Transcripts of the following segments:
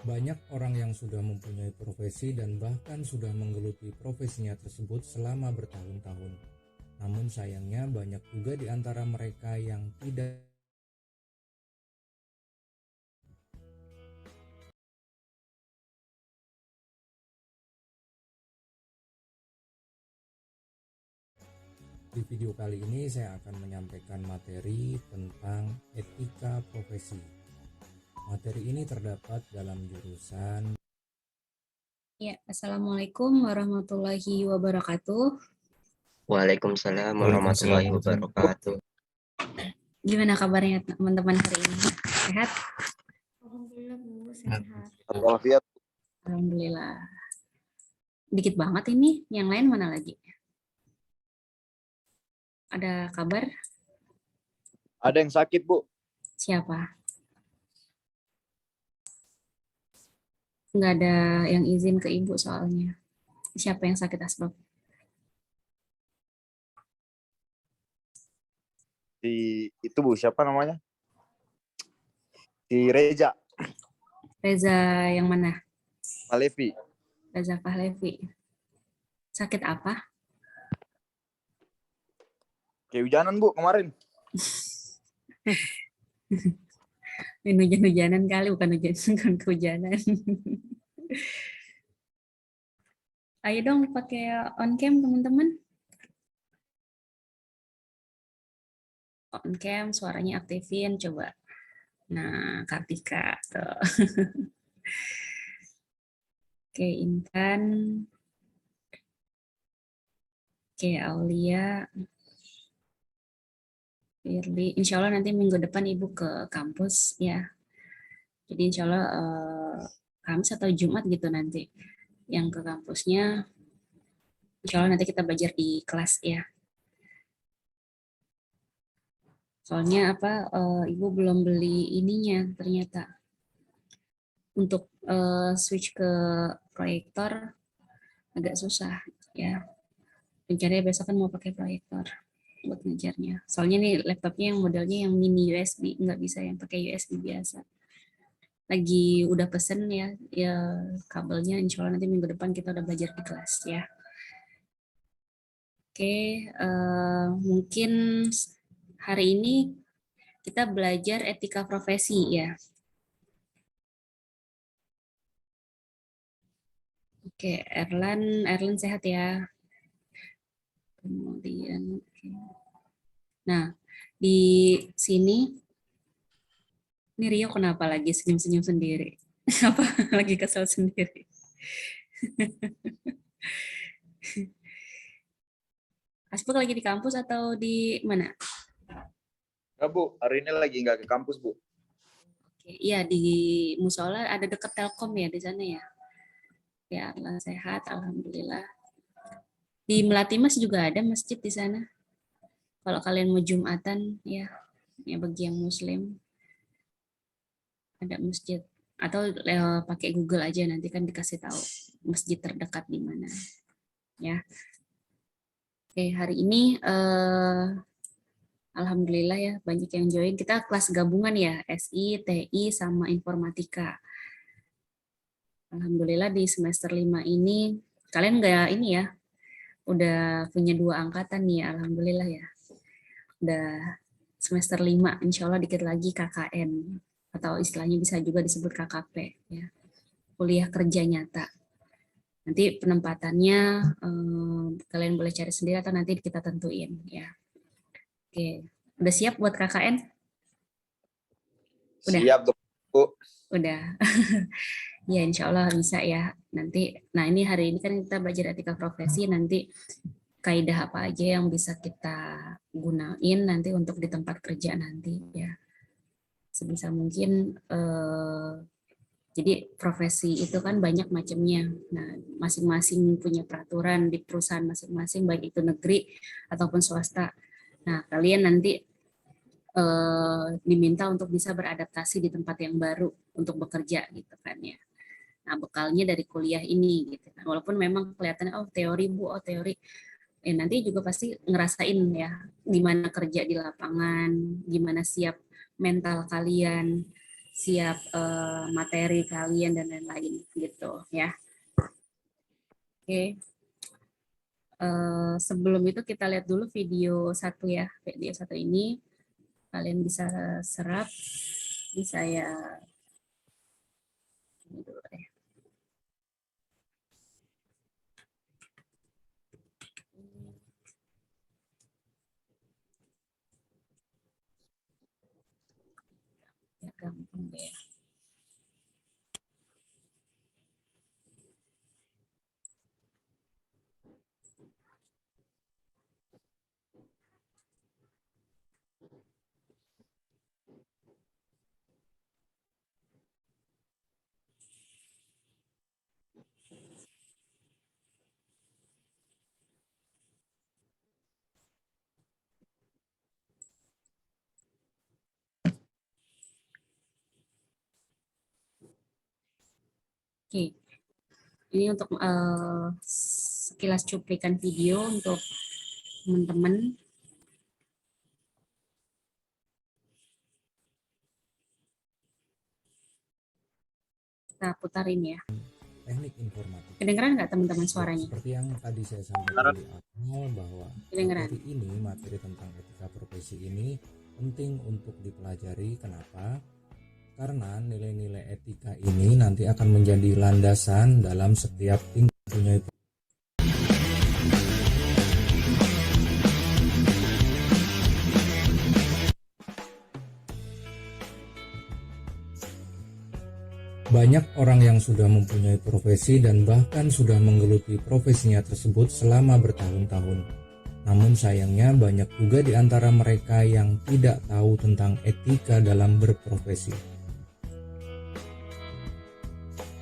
Banyak orang yang sudah mempunyai profesi dan bahkan sudah menggeluti profesinya tersebut selama bertahun-tahun. Namun sayangnya banyak juga di antara mereka yang tidak Di video kali ini saya akan menyampaikan materi tentang etika profesi. Materi ini terdapat dalam jurusan. Ya, Assalamualaikum warahmatullahi wabarakatuh. Waalaikumsalam warahmatullahi wabarakatuh. Gimana kabarnya teman-teman hari ini? Sehat? Alhamdulillah Bu, sehat. Walafiat. Alhamdulillah. Dikit banget ini, yang lain mana lagi? Ada kabar? Ada yang sakit, Bu? Siapa? Nggak ada yang izin ke ibu soalnya. Siapa yang sakit asbab? Itu Bu, siapa namanya? Si Reza Reza yang mana? Palevi. Reza Pahlevi. Sakit apa? Kehujanan, Bu, kemarin. Ini hujan-hujanan kali, bukan kehujanan. Ayo dong pakai on cam teman-teman. On cam, suaranya aktifin coba. Nah, Kartika tuh. Oke, Intan. Oke, Aulia. Firly. Insya Allah nanti minggu depan Ibu ke kampus ya. Jadi insya Allah Kamis atau Jumat gitu nanti. Yang ke kampusnya, insya Allah nanti kita belajar di kelas ya. Soalnya apa, Ibu belum beli ininya ternyata. Untuk switch ke proyektor agak susah ya. Rencananya besok kan mau pakai proyektor buat ngejarnya. Soalnya nih laptopnya yang modelnya yang mini USB, nggak bisa yang pakai USB biasa. Lagi udah pesen ya kabelnya, insya Allah nanti minggu depan kita udah belajar di kelas ya. Oke, mungkin hari ini kita belajar etika profesi ya. Oke, Erlan sehat ya. Kemudian, nah di sini, ini Rio kenapa lagi senyum-senyum sendiri? Apa lagi kesel sendiri? Asbuk lagi di kampus atau di mana? Enggak, Bu. Hari ini lagi nggak ke kampus, Bu. Iya, di musola ada dekat Telkom ya di sana ya. Ya, Allah sehat, alhamdulillah. Di Melati Mas juga ada masjid di sana. Kalau kalian mau Jumatan ya bagi yang Muslim ada masjid. Atau pakai Google aja nanti kan dikasih tahu masjid terdekat di mana. Ya. Oke, hari ini alhamdulillah ya banyak yang join. Kita kelas gabungan ya, SI, TI sama informatika. Alhamdulillah di semester 5 ini kalian nggak ini ya, udah punya 2 angkatan nih ya, alhamdulillah ya. Udah semester 5, insya Allah dikit lagi KKN atau istilahnya bisa juga disebut KKP ya, kuliah kerja nyata. Nanti penempatannya kalian boleh cari sendiri atau nanti kita tentuin ya. Oke, udah siap buat KKN? Udah. Siap, Bu. Udah. Ya, insya Allah bisa ya. Nanti, nah ini hari ini kan kita belajar etika profesi, nanti kaidah apa aja yang bisa kita gunain nanti untuk di tempat kerja nanti ya. Sebisa mungkin, jadi profesi itu kan banyak macamnya. Nah, masing-masing punya peraturan di perusahaan masing-masing, baik itu negeri ataupun swasta. Nah, kalian nanti diminta untuk bisa beradaptasi di tempat yang baru untuk bekerja gitu kan ya. Nah, bekalnya dari kuliah ini gitu. Nah, walaupun memang kelihatannya teori Bu, teori. Nanti juga pasti ngerasain ya gimana kerja di lapangan, gimana siap mental kalian siap materi kalian dan lain-lain gitu ya. Oke. Sebelum itu kita lihat dulu video satu ya. Video satu ini kalian bisa serap. Ini saya ini dulu ya. Ya gampang deh. Oke, ini untuk sekilas cuplikan video untuk teman-teman. Kita putarin ya. Teknik informatika. Kedengeran nggak teman-teman Ya, suaranya? seperti yang tadi saya sampaikan di awal bahwa Kedengeran. materi tentang etika profesi ini penting untuk dipelajari. Kenapa? Karena nilai-nilai etika ini nanti akan menjadi landasan dalam setiap tingkatnya. Banyak orang yang sudah mempunyai profesi dan bahkan sudah menggeluti profesinya tersebut selama bertahun-tahun. Namun sayangnya banyak juga di antara mereka yang tidak tahu tentang etika dalam berprofesi.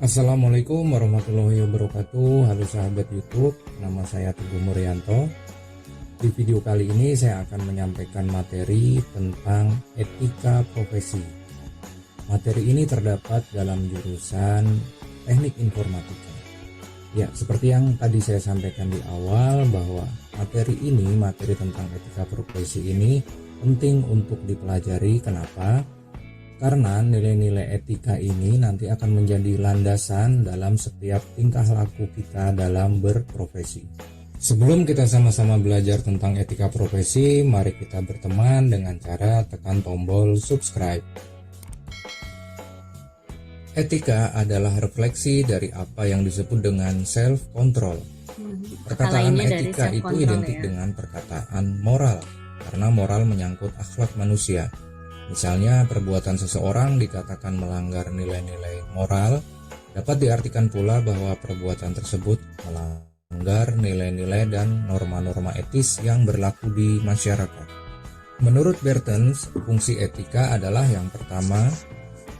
Assalamualaikum warahmatullahi wabarakatuh. Halo sahabat YouTube, nama saya Teguh Muryanto. Di video kali ini saya akan menyampaikan materi tentang etika profesi. Materi ini terdapat dalam jurusan Teknik Informatika. Ya, seperti yang tadi saya sampaikan di awal bahwa materi tentang etika profesi ini penting untuk dipelajari. Kenapa? Karena nilai-nilai etika ini nanti akan menjadi landasan dalam setiap tingkah laku kita dalam berprofesi. Sebelum kita sama-sama belajar tentang etika profesi, mari kita berteman dengan cara tekan tombol subscribe. Etika adalah refleksi dari apa yang disebut dengan self-control. Perkataan etika itu identik dengan perkataan moral, karena moral menyangkut akhlak manusia. Misalnya, perbuatan seseorang dikatakan melanggar nilai-nilai moral, dapat diartikan pula bahwa perbuatan tersebut melanggar nilai-nilai dan norma-norma etis yang berlaku di masyarakat. Menurut Bertens, fungsi etika adalah yang pertama,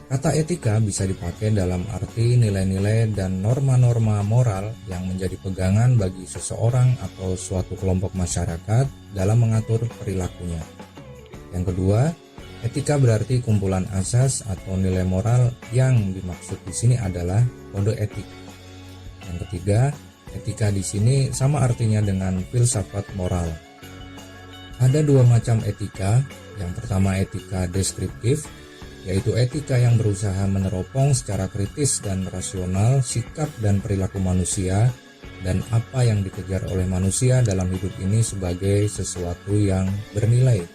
kata etika bisa dipakai dalam arti nilai-nilai dan norma-norma moral yang menjadi pegangan bagi seseorang atau suatu kelompok masyarakat dalam mengatur perilakunya. Yang kedua, etika berarti kumpulan asas atau nilai moral yang dimaksud di sini adalah kode etik. Yang ketiga, etika di sini sama artinya dengan filsafat moral. Ada dua macam etika. Yang pertama etika deskriptif, yaitu etika yang berusaha meneropong secara kritis dan rasional sikap dan perilaku manusia dan apa yang dikejar oleh manusia dalam hidup ini sebagai sesuatu yang bernilai.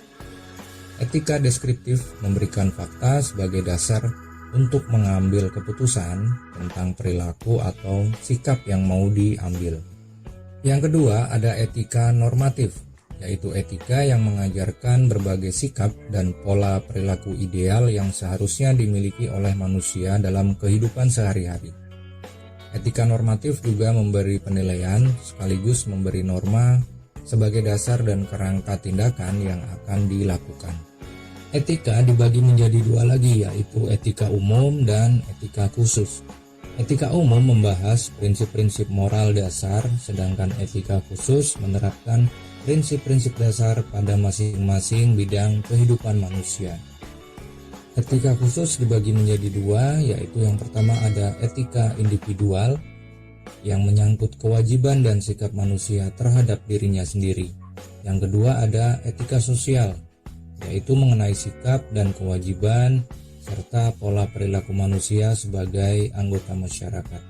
Etika deskriptif memberikan fakta sebagai dasar untuk mengambil keputusan tentang perilaku atau sikap yang mau diambil. Yang kedua, ada etika normatif, yaitu etika yang mengajarkan berbagai sikap dan pola perilaku ideal yang seharusnya dimiliki oleh manusia dalam kehidupan sehari-hari. Etika normatif juga memberi penilaian sekaligus memberi norma sebagai dasar dan kerangka tindakan yang akan dilakukan. Etika dibagi menjadi dua lagi, yaitu etika umum dan etika khusus. Etika umum membahas prinsip-prinsip moral dasar, sedangkan etika khusus menerapkan prinsip-prinsip dasar pada masing-masing bidang kehidupan manusia. Etika khusus dibagi menjadi dua, yaitu yang pertama ada etika individual yang menyangkut kewajiban dan sikap manusia terhadap dirinya sendiri. Yang kedua ada etika sosial, yaitu mengenai sikap dan kewajiban serta pola perilaku manusia sebagai anggota masyarakat.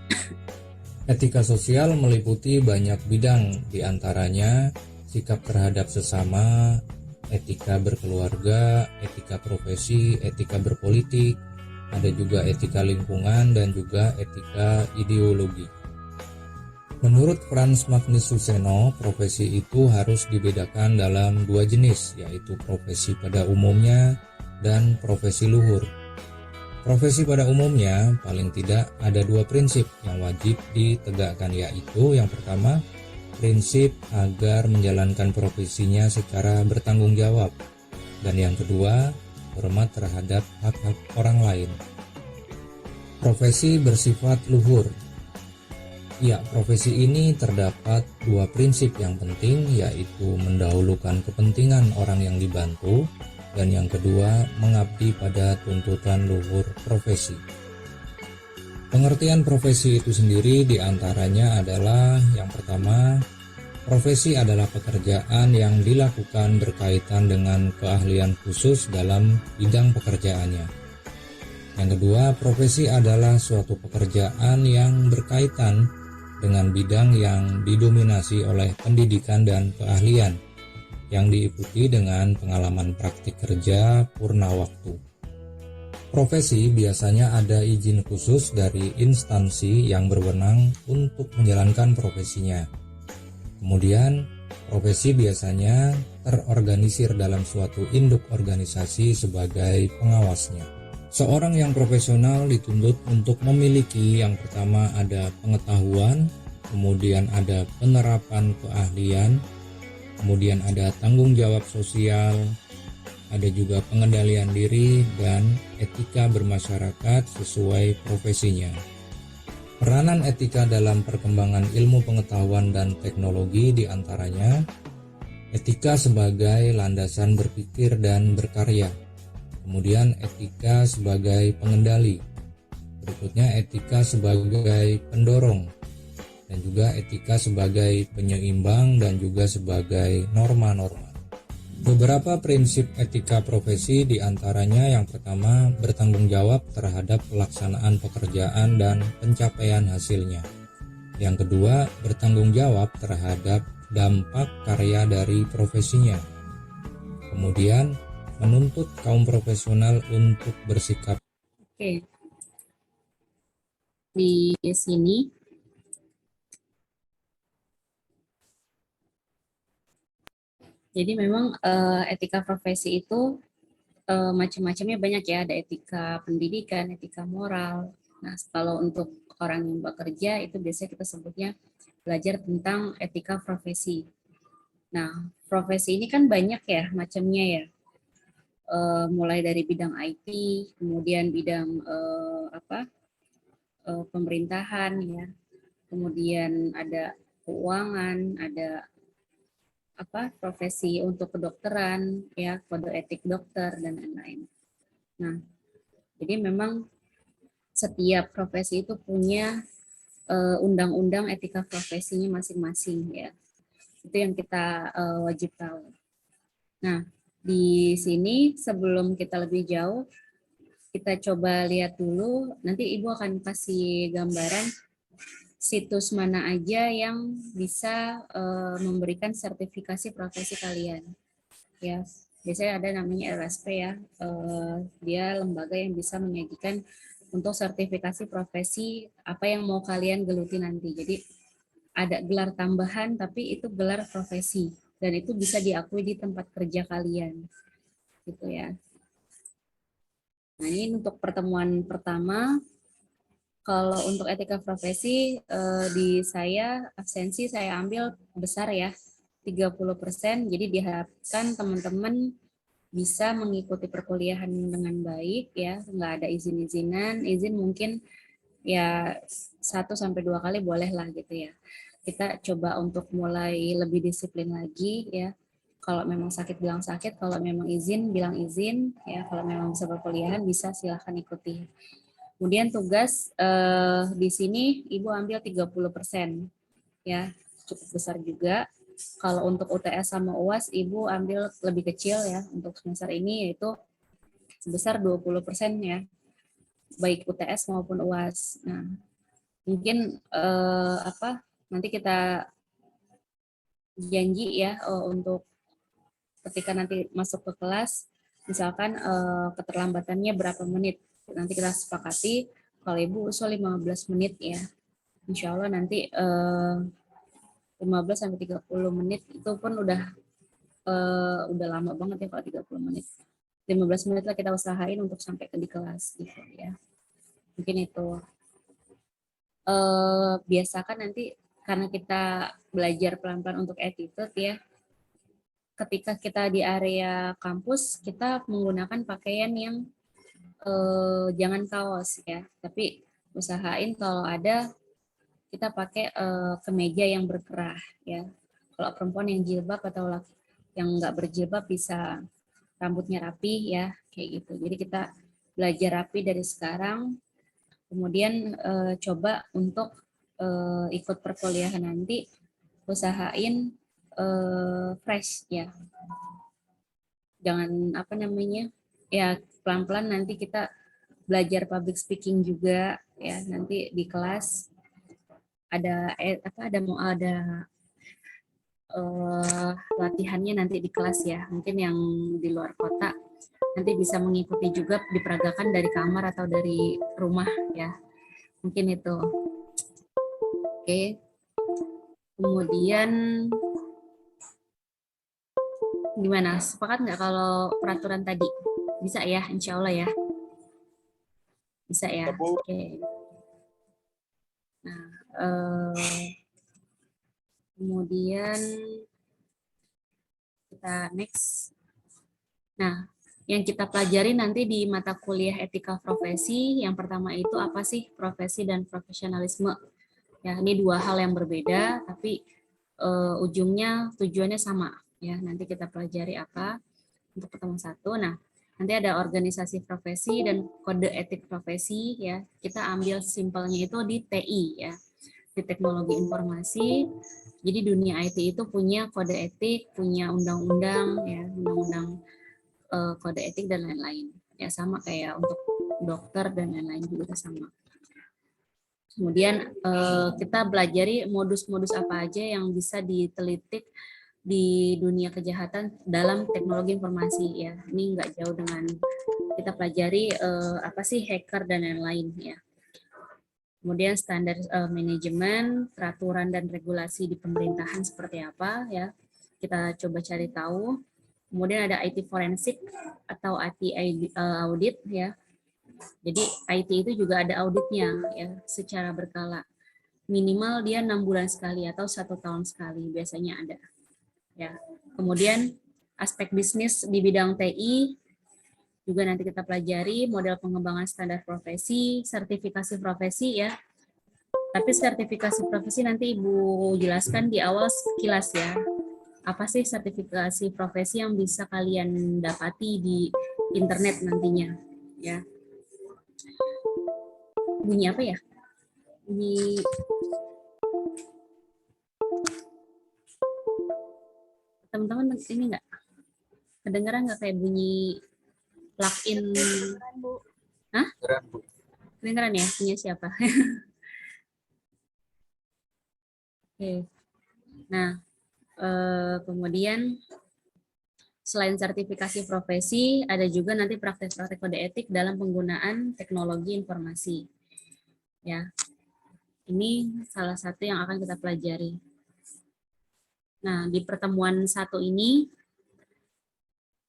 Etika sosial meliputi banyak bidang, diantaranya sikap terhadap sesama, etika berkeluarga, etika profesi, etika berpolitik, ada juga etika lingkungan, dan juga etika ideologi. Menurut Frans Magnus Suseno, profesi itu harus dibedakan dalam dua jenis, yaitu profesi pada umumnya dan profesi luhur. Profesi pada umumnya paling tidak ada dua prinsip yang wajib ditegakkan, yaitu yang pertama, prinsip agar menjalankan profesinya secara bertanggung jawab, dan yang kedua, hormat terhadap hak-hak orang lain. Profesi bersifat luhur. Ya, profesi ini terdapat dua prinsip yang penting, yaitu mendahulukan kepentingan orang yang dibantu, dan yang kedua, mengabdi pada tuntutan luhur profesi. Pengertian profesi itu sendiri diantaranya adalah yang pertama, profesi adalah pekerjaan yang dilakukan berkaitan dengan keahlian khusus dalam bidang pekerjaannya. Yang kedua, profesi adalah suatu pekerjaan yang berkaitan dengan bidang yang didominasi oleh pendidikan dan keahlian, yang diikuti dengan pengalaman praktik kerja purna waktu. Profesi biasanya ada izin khusus dari instansi yang berwenang untuk menjalankan profesinya. Kemudian, profesi biasanya terorganisir dalam suatu induk organisasi sebagai pengawasnya. Seorang yang profesional dituntut untuk memiliki yang pertama ada pengetahuan, kemudian ada penerapan keahlian, kemudian ada tanggung jawab sosial, ada juga pengendalian diri, dan etika bermasyarakat sesuai profesinya. Peranan etika dalam perkembangan ilmu pengetahuan dan teknologi diantaranya etika sebagai landasan berpikir dan berkarya, kemudian etika sebagai pengendali, berikutnya etika sebagai pendorong, dan juga etika sebagai penyeimbang dan juga sebagai norma-norma. Beberapa prinsip etika profesi diantaranya yang pertama, bertanggung jawab terhadap pelaksanaan pekerjaan dan pencapaian hasilnya. Yang kedua, bertanggung jawab terhadap dampak karya dari profesinya. Kemudian, menuntut kaum profesional untuk bersikap. Oke. Di sini jadi memang etika profesi itu macam-macamnya banyak ya, ada etika pendidikan, etika moral. Nah, kalau untuk orang yang bekerja itu biasanya kita sebutnya belajar tentang etika profesi. Nah, profesi ini kan banyak ya macamnya ya. Mulai dari bidang IT, kemudian bidang pemerintahan ya. Kemudian ada keuangan, ada profesi untuk kedokteran ya, kode etik dokter dan lain-lain. Nah, jadi memang setiap profesi itu punya undang-undang etika profesinya masing-masing ya. Itu yang kita wajib tahu. Nah, di sini sebelum kita lebih jauh, kita coba lihat dulu, nanti Ibu akan kasih gambaran situs mana aja yang bisa memberikan sertifikasi profesi kalian. Ya, biasanya ada namanya LSP ya. Dia lembaga yang bisa menyajikan untuk sertifikasi profesi apa yang mau kalian geluti nanti. Jadi ada gelar tambahan tapi itu gelar profesi dan itu bisa diakui di tempat kerja kalian. Gitu ya. Nah, ini untuk pertemuan pertama. Kalau untuk etika profesi di saya absensi saya ambil besar ya, 30%. Jadi diharapkan teman-teman bisa mengikuti perkuliahan dengan baik ya, nggak ada izin-izinan, izin mungkin ya 1-2 kali boleh lah gitu ya. Kita coba untuk mulai lebih disiplin lagi ya. Kalau memang sakit bilang sakit, kalau memang izin bilang izin ya, kalau memang bisa perkuliahan bisa silahkan ikuti. Kemudian tugas di sini Ibu ambil 30%. Ya, cukup besar juga. Kalau untuk UTS sama UAS Ibu ambil lebih kecil ya untuk semester ini, yaitu sebesar 20% ya, baik UTS maupun UAS. Nah, mungkin nanti kita janji ya untuk ketika nanti masuk ke kelas, misalkan keterlambatannya berapa menit. Nanti kita sepakati, kalau Ibu usul 15 menit ya. Insya Allah nanti 15-30 menit itu pun udah lama banget ya kalau 30 menit. 15 menit lah kita usahain untuk sampai di kelas gitu ya. Mungkin itu. Biasakan nanti karena kita belajar pelan-pelan untuk attitude ya, ketika kita di area kampus kita menggunakan pakaian yang jangan kaos ya, tapi usahain kalau ada kita pakai kemeja yang berkerah ya. Kalau perempuan yang jilbab atau yang nggak berjilbab bisa rambutnya rapi ya, kayak gitu. Jadi kita belajar rapi dari sekarang, kemudian coba untuk ikut perkuliahan nanti usahain fresh ya. Jangan ya pelan-pelan nanti kita belajar public speaking juga ya, nanti di kelas ada latihannya nanti di kelas ya. Mungkin yang di luar kota nanti bisa mengikuti juga diperagakan dari kamar atau dari rumah ya. Mungkin itu. Oke. Kemudian gimana? Sepakat nggak kalau peraturan tadi? Bisa ya, insya Allah ya. Bisa ya. Oke. Nah, kemudian kita next. Nah, yang kita pelajari nanti di mata kuliah etika profesi, yang pertama itu apa sih profesi dan profesionalisme? Ya, ini dua hal yang berbeda, tapi ujungnya tujuannya sama. Ya, nanti kita pelajari apa untuk pertemuan satu. Nah, nanti ada organisasi profesi dan kode etik profesi. Ya, kita ambil simpelnya itu di TI ya, di teknologi informasi. Jadi dunia IT itu punya kode etik, punya undang-undang, ya, undang-undang kode etik dan lain-lain. Ya sama kayak untuk dokter dan lain-lain juga sama. Kemudian kita belajari modus-modus apa aja yang bisa ditelitik di dunia kejahatan dalam teknologi informasi ya. Ini nggak jauh dengan kita pelajari apa sih hacker dan lain-lain ya. Kemudian standar manajemen, peraturan dan regulasi di pemerintahan seperti apa ya. Kita coba cari tahu. Kemudian ada IT forensik atau IT audit ya. Jadi IT itu juga ada auditnya ya secara berkala. Minimal dia 6 bulan sekali atau 1 tahun sekali biasanya ada. Ya. Kemudian aspek bisnis di bidang TI juga nanti kita pelajari, model pengembangan standar profesi, sertifikasi profesi ya. Tapi sertifikasi profesi nanti Ibu jelaskan di awal sekilas ya. Apa sih sertifikasi profesi yang bisa kalian dapati di internet nantinya ya. Bunyi apa ya? Bunyi teman-teman ini enggak? Kedengeran nggak kayak bunyi plugin? Hah? Kedengeran ya? Punya siapa? Oke. Nah, kemudian selain sertifikasi profesi, ada juga nanti praktek-praktek kode etik dalam penggunaan teknologi informasi. Ya, ini salah satu yang akan kita pelajari. Nah, di pertemuan satu ini,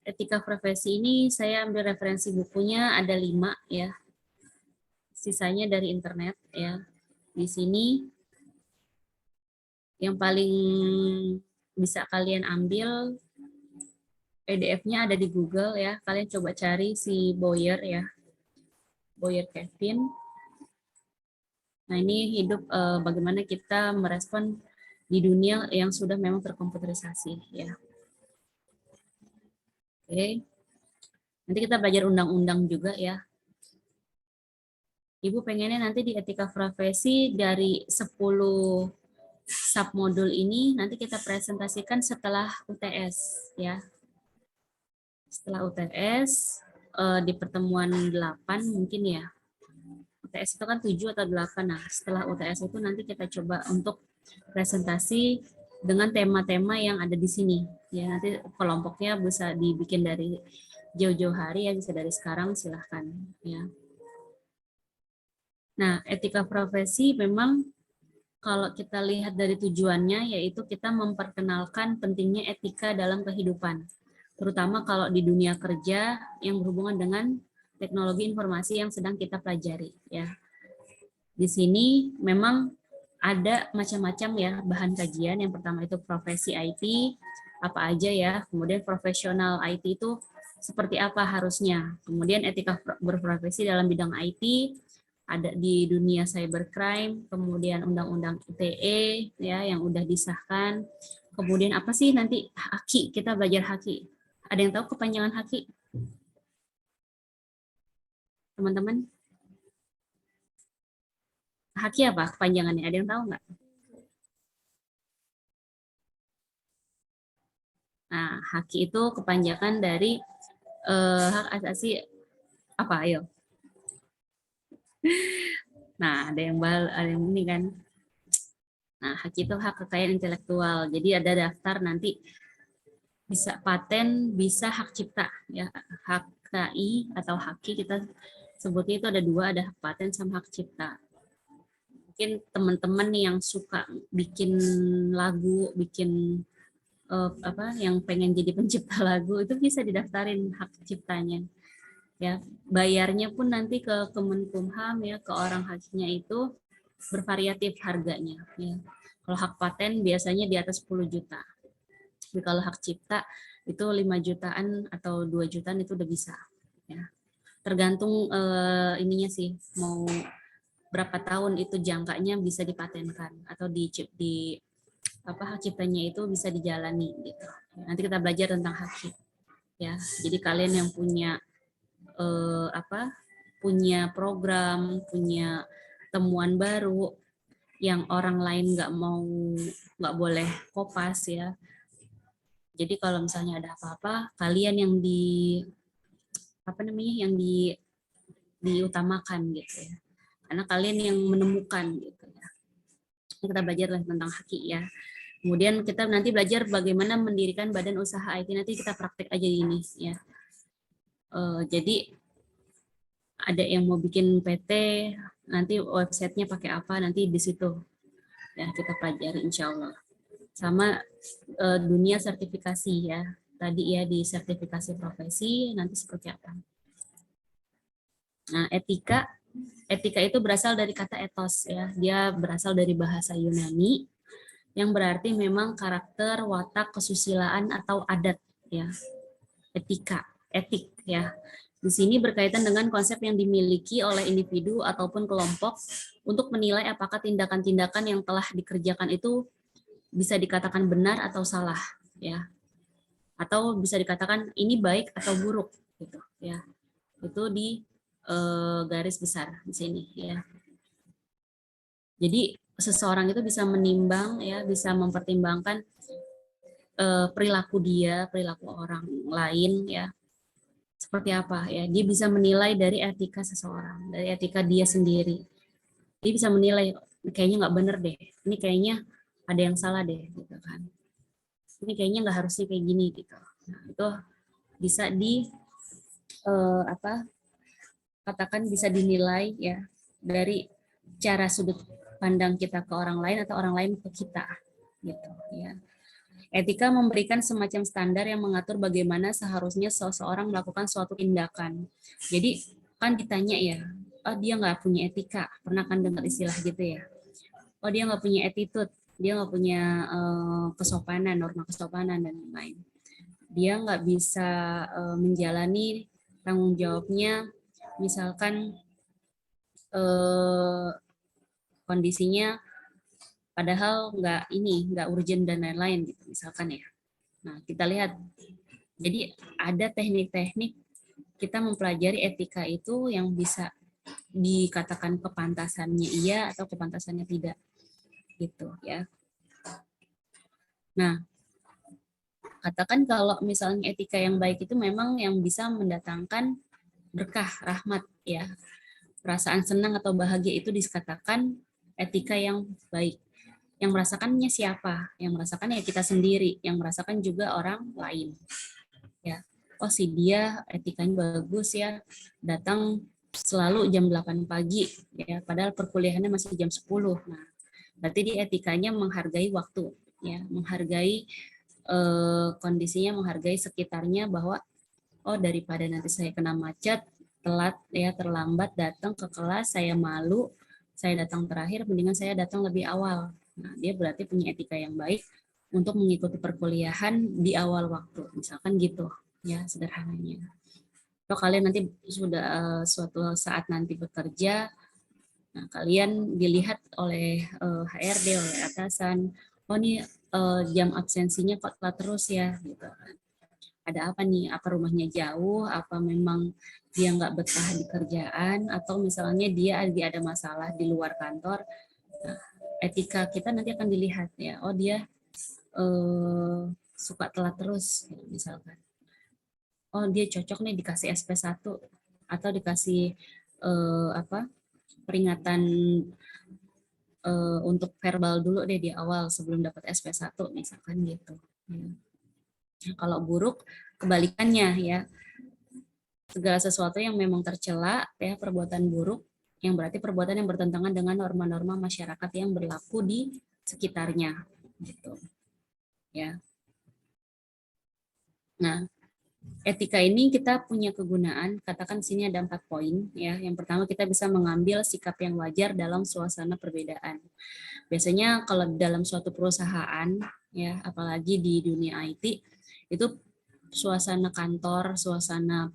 etika profesi ini saya ambil referensi bukunya ada 5 ya. Sisanya dari internet ya. Di sini yang paling bisa kalian ambil PDF-nya ada di Google ya. Kalian coba cari si Boyer ya. Boyer Kevin. Nah, ini hidup bagaimana kita merespon di dunia yang sudah memang terkomputerisasi ya. Oke. Nanti kita belajar undang-undang juga ya. Ibu pengennya nanti di etika profesi dari 10 submodul ini nanti kita presentasikan setelah UTS ya. Setelah UTS di pertemuan 8 mungkin ya. UTS itu kan 7 atau 8. Nah, setelah UTS itu nanti kita coba untuk presentasi dengan tema-tema yang ada di sini. Ya, nanti kelompoknya bisa dibikin dari jauh-jauh hari ya, bisa dari sekarang silahkan ya. Nah, etika profesi memang kalau kita lihat dari tujuannya yaitu kita memperkenalkan pentingnya etika dalam kehidupan. Terutama kalau di dunia kerja yang berhubungan dengan teknologi informasi yang sedang kita pelajari ya. Di sini memang ada macam-macam ya bahan kajian. Yang pertama itu profesi IT, apa aja ya. Kemudian profesional IT itu seperti apa harusnya. Kemudian etika berprofesi dalam bidang IT, ada di dunia cybercrime, kemudian undang-undang ITE ya yang udah disahkan. Kemudian apa sih nanti haki, kita belajar haki. Ada yang tahu kepanjangan haki? Teman-teman? Haki apa kepanjangannya? Ada yang tahu nggak? Nah, haki itu kepanjangan dari hak asasi apa? Ayo. Nah, ada yang ini kan. Nah, hak itu hak kekayaan intelektual. Jadi ada daftar nanti bisa paten, bisa hak cipta ya. Hak KI atau haki kita sebutnya itu ada dua, ada hak paten sama hak cipta. Mungkin teman-teman yang suka bikin lagu, bikin yang pengen jadi pencipta lagu itu bisa didaftarin hak ciptanya. Ya, bayarnya pun nanti ke Kemenkumham ya, ke orang haknya itu bervariatif harganya ya. Kalau hak paten biasanya di atas 10 juta. Tapi kalau hak cipta itu 5 jutaan atau 2 jutaan itu udah bisa ya. Tergantung ininya sih mau berapa tahun itu jangkanya bisa dipatenkan atau di hak ciptanya itu bisa dijalani gitu. Nanti kita belajar tentang hak cipta ya. Jadi kalian yang punya punya program, punya temuan baru yang orang lain nggak boleh kopas ya. Jadi kalau misalnya ada apa-apa, kalian yang diutamakan gitu ya. Karena kalian yang menemukan gitu ya. Kita belajar tentang haki ya. Kemudian kita nanti belajar bagaimana mendirikan badan usaha IT. Nanti kita praktek aja ini ya. Jadi ada yang mau bikin PT, nanti websitenya pakai apa, nanti di situ ya kita pelajari insya Allah. Sama dunia sertifikasi ya, tadi ya di sertifikasi profesi nanti seperti apa. Nah, etika itu berasal dari kata etos ya, dia berasal dari bahasa Yunani yang berarti memang karakter, watak, kesusilaan atau adat ya. Etik ya. Di sini berkaitan dengan konsep yang dimiliki oleh individu ataupun kelompok untuk menilai apakah tindakan-tindakan yang telah dikerjakan itu bisa dikatakan benar atau salah ya. Atau bisa dikatakan ini baik atau buruk gitu ya. Itu di garis besar di sini ya. Jadi seseorang itu bisa menimbang ya, bisa mempertimbangkan perilaku dia, perilaku orang lain ya. Seperti apa ya, dia bisa menilai dari etika seseorang, dari etika dia sendiri. Dia bisa menilai kayaknya nggak bener deh, ini kayaknya ada yang salah deh gitu kan, ini kayaknya nggak harusnya kayak gini gitu. Nah, itu bisa katakan bisa dinilai ya dari cara sudut pandang kita ke orang lain atau orang lain ke kita gitu ya. Etika memberikan semacam standar yang mengatur bagaimana seharusnya seseorang melakukan suatu tindakan. Jadi kan ditanya ya, oh dia nggak punya etika, pernah kan dengar istilah gitu ya? Oh dia nggak punya attitude, dia nggak punya kesopanan, norma kesopanan dan lain-lain. Dia nggak bisa menjalani tanggung jawabnya, misalkan kondisinya padahal nggak urgent dan lain-lain gitu misalkan ya. Nah kita lihat, jadi ada teknik-teknik kita mempelajari etika itu yang bisa dikatakan kepantasannya iya atau kepantasannya tidak gitu ya. Nah katakan kalau misalnya etika yang baik itu memang yang bisa mendatangkan berkah, rahmat ya. Perasaan senang atau bahagia itu dikatakan etika yang baik. Yang merasakannya siapa? Yang merasakan ya kita sendiri, yang merasakan juga orang lain. Ya. Oh si dia etikanya bagus ya, datang selalu jam 8 pagi ya, padahal perkuliahannya masih jam 10. Nah, berarti dia etikanya menghargai waktu ya, menghargai kondisinya, menghargai sekitarnya, bahwa oh daripada nanti saya kena macet, telat ya, terlambat datang ke kelas, saya malu, saya datang terakhir, mendingan saya datang lebih awal. Nah, dia berarti punya etika yang baik untuk mengikuti perkuliahan di awal waktu, misalkan gitu ya sederhananya. Atau kalian nanti sudah suatu saat nanti bekerja, nah kalian dilihat oleh HRD, oleh atasan, oh ini jam absensinya kok telat terus ya, gitu. Ada apa nih? Apa rumahnya jauh? Apa memang dia nggak betah di kerjaan? Atau misalnya dia lagi ada masalah di luar kantor? Nah, etika kita nanti akan dilihat ya. Oh dia suka telat terus, misalkan. Oh dia cocok nih dikasih SP1 atau dikasih peringatan untuk verbal dulu deh di awal sebelum dapat SP1, misalkan gitu. Ya. Kalau buruk kebalikannya ya, segala sesuatu yang memang tercela ya, perbuatan buruk yang berarti perbuatan yang bertentangan dengan norma-norma masyarakat yang berlaku di sekitarnya gitu ya. Nah, etika ini kita punya kegunaan, katakan sini ada 4 poin ya. Yang pertama, kita bisa mengambil sikap yang wajar dalam suasana perbedaan. Biasanya kalau dalam suatu perusahaan ya, apalagi di dunia IT, itu suasana kantor, suasana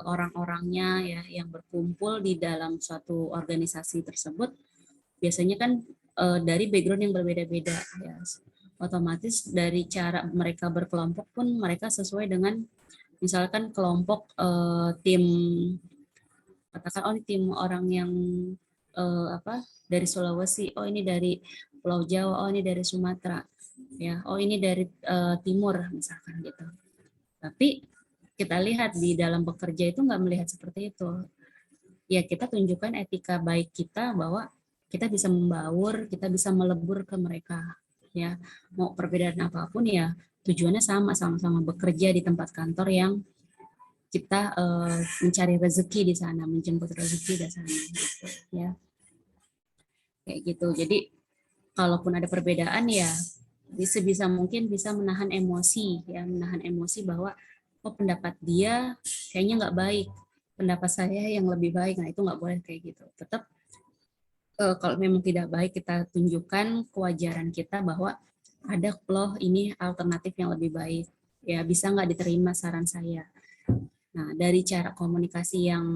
orang-orangnya ya yang berkumpul di dalam suatu organisasi tersebut biasanya kan dari background yang berbeda-beda ya. Otomatis dari cara mereka berkelompok pun mereka sesuai dengan misalkan kelompok tim, katakan oh ini tim orang yang dari Sulawesi, oh ini dari Pulau Jawa, oh ini dari Sumatera ya, oh ini dari timur misalkan gitu. Tapi kita lihat di dalam bekerja itu nggak melihat seperti itu. Ya kita tunjukkan etika baik kita bahwa kita bisa membaur, kita bisa melebur ke mereka. Ya mau perbedaan apapun ya tujuannya sama-sama bekerja di tempat kantor yang kita mencari rezeki di sana, menjemput rezeki di sana. Gitu, ya kayak gitu. Jadi kalaupun ada perbedaan ya sebisa mungkin bisa menahan emosi ya, menahan emosi bahwa oh pendapat dia kayaknya nggak baik, pendapat saya yang lebih baik. Nah itu nggak boleh kayak gitu. Tetap kalau memang tidak baik kita tunjukkan kewajaran kita bahwa ada loh ini alternatif yang lebih baik. Ya bisa nggak diterima saran saya. Nah dari cara komunikasi yang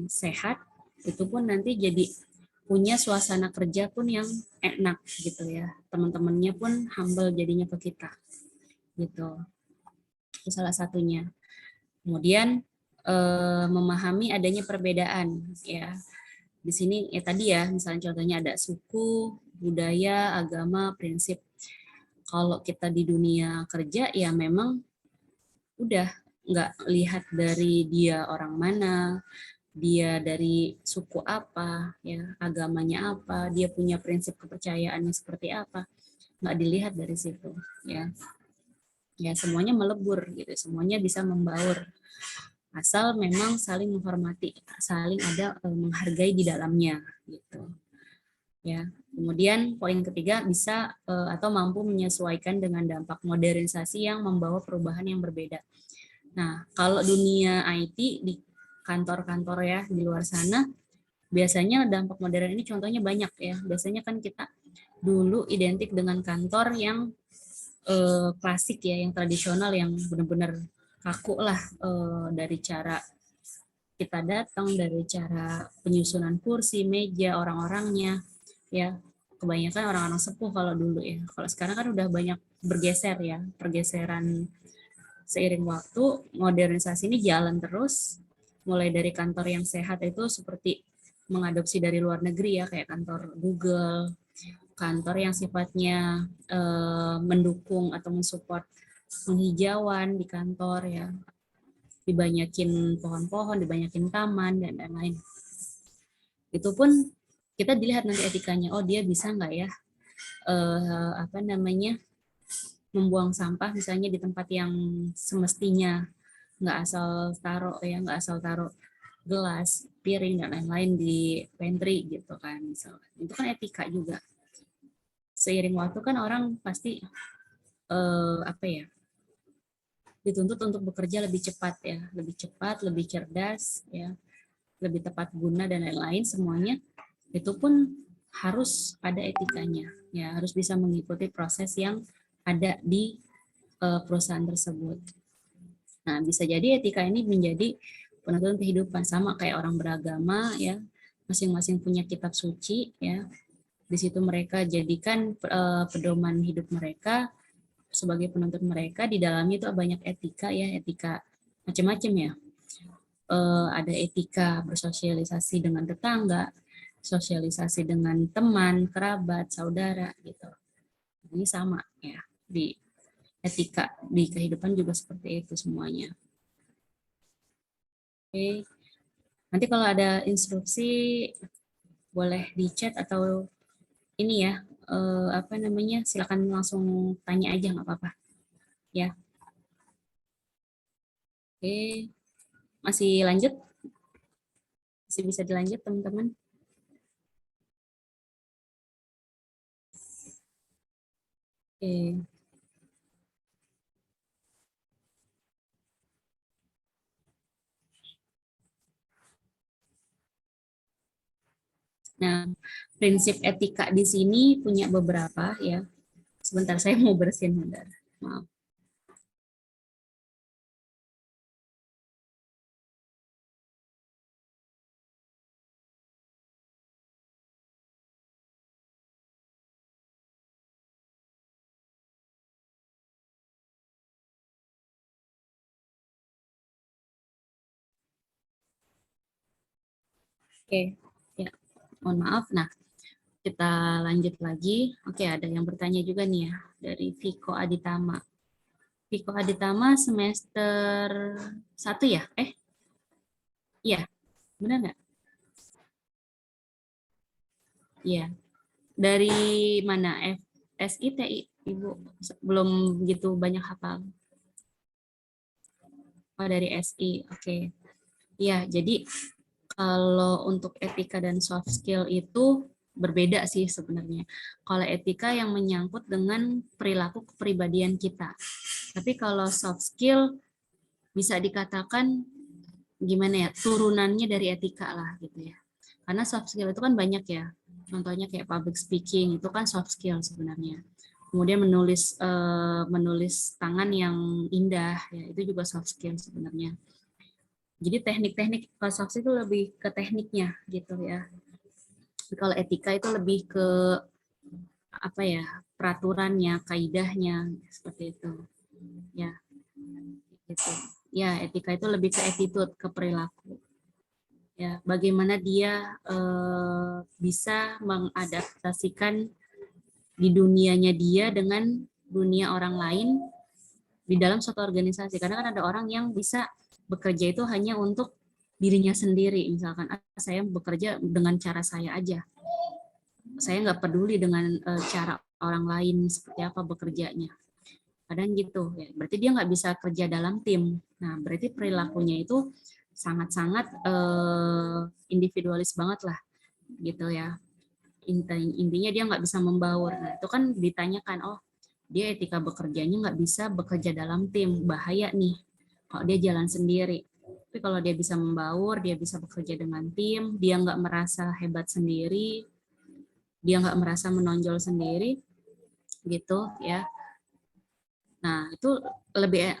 sehat itu pun nanti jadi punya suasana kerja pun yang enak gitu ya. Teman-temannya pun humble jadinya ke kita. Gitu. Itu salah satunya. Kemudian memahami adanya perbedaan ya. Di sini ya tadi ya, misalnya contohnya ada suku, budaya, agama, prinsip. Kalau kita di dunia kerja ya memang udah nggak lihat dari dia orang mana, dia dari suku apa, ya agamanya apa, dia punya prinsip kepercayaannya seperti apa, nggak dilihat dari situ, ya. Ya semuanya melebur gitu, semuanya bisa membaur, asal memang saling menghormati, saling ada menghargai di dalamnya, gitu. Ya. Kemudian poin ketiga bisa atau mampu menyesuaikan dengan dampak modernisasi yang membawa perubahan yang berbeda. Nah, kalau dunia IT di kantor-kantor ya di luar sana, biasanya dampak modern ini contohnya banyak ya. Biasanya kan kita dulu identik dengan kantor yang klasik ya, yang tradisional, yang benar-benar kaku lah dari cara kita datang, dari cara penyusunan kursi, meja, orang-orangnya, ya kebanyakan orang-orang sepuh kalau dulu ya. Kalau sekarang kan udah banyak bergeser ya, pergeseran seiring waktu, modernisasi ini jalan terus, mulai dari kantor yang sehat itu seperti mengadopsi dari luar negeri ya, kayak kantor Google, kantor yang sifatnya mendukung atau mensupport penghijauan di kantor ya, dibanyakin pohon-pohon, dibanyakin taman dan lain-lain. Itu pun kita dilihat nanti etikanya, oh dia bisa nggak ya membuang sampah misalnya di tempat yang semestinya, nggak asal taruh gelas, piring dan lain-lain di pantry gitu kan misalnya. Itu kan etika juga. Seiring waktu kan orang pasti dituntut untuk bekerja lebih cepat ya, lebih cepat, lebih cerdas ya, lebih tepat guna dan lain-lain semuanya. Itu pun harus ada etikanya ya, harus bisa mengikuti proses yang ada di perusahaan tersebut. Nah, bisa jadi etika ini menjadi penuntun kehidupan, sama kayak orang beragama ya, masing-masing punya kitab suci ya. Di situ mereka jadikan pedoman hidup mereka sebagai penuntun mereka. Di dalamnya itu banyak etika ya, etika macam-macam ya. Ada etika bersosialisasi dengan tetangga, sosialisasi dengan teman, kerabat, saudara gitu. Ini sama ya, di etika di kehidupan juga seperti itu semuanya. Oke. Nanti kalau ada instruksi boleh di chat atau ini ya, silakan langsung tanya aja, nggak apa-apa ya. Oke, masih lanjut? Masih bisa dilanjut teman-teman? Oke. Nah, prinsip etika di sini punya beberapa ya. Sebentar, saya mau bersihin bentar. Maaf. Oke, ya, mohon maaf. Nah, kita lanjut lagi. Oke, ada yang bertanya juga nih ya, dari Viko Aditama. Viko Aditama semester 1 ya? Iya, benar nggak? Iya. Dari mana? SITI, Ibu? Belum gitu banyak hafal. Oh, dari SI. Oke. Iya, jadi kalau untuk etika dan soft skill itu berbeda sih sebenarnya. Kalau etika yang menyangkut dengan perilaku kepribadian kita. Tapi kalau soft skill bisa dikatakan gimana ya, turunannya dari etika lah gitu ya. Karena soft skill itu kan banyak ya. Contohnya kayak public speaking, itu kan soft skill sebenarnya. Kemudian menulis tangan yang indah, ya itu juga soft skill sebenarnya. Jadi teknik-teknik soft skill itu lebih ke tekniknya gitu ya. Kalau etika itu lebih ke peraturannya, kaidahnya seperti itu. Ya, gitu. Ya, etika itu lebih ke attitude, ke perilaku. Ya, bagaimana dia bisa mengadaptasikan di dunianya dia dengan dunia orang lain di dalam suatu organisasi. Karena kan ada orang yang bisa bekerja itu hanya untuk dirinya sendiri. Misalkan, saya bekerja dengan cara saya aja. Saya nggak peduli dengan cara orang lain seperti apa bekerjanya. Kadang gitu, ya. Berarti dia nggak bisa kerja dalam tim. Nah, berarti perilakunya itu sangat-sangat individualis banget lah, gitu ya. Intinya dia nggak bisa membaur. Nah, itu kan ditanyakan, oh dia etika bekerjanya nggak bisa bekerja dalam tim, bahaya nih kalau dia jalan sendiri. Tapi kalau dia bisa membaur, dia bisa bekerja dengan tim, dia nggak merasa hebat sendiri, dia nggak merasa menonjol sendiri, gitu ya. Nah, itu lebih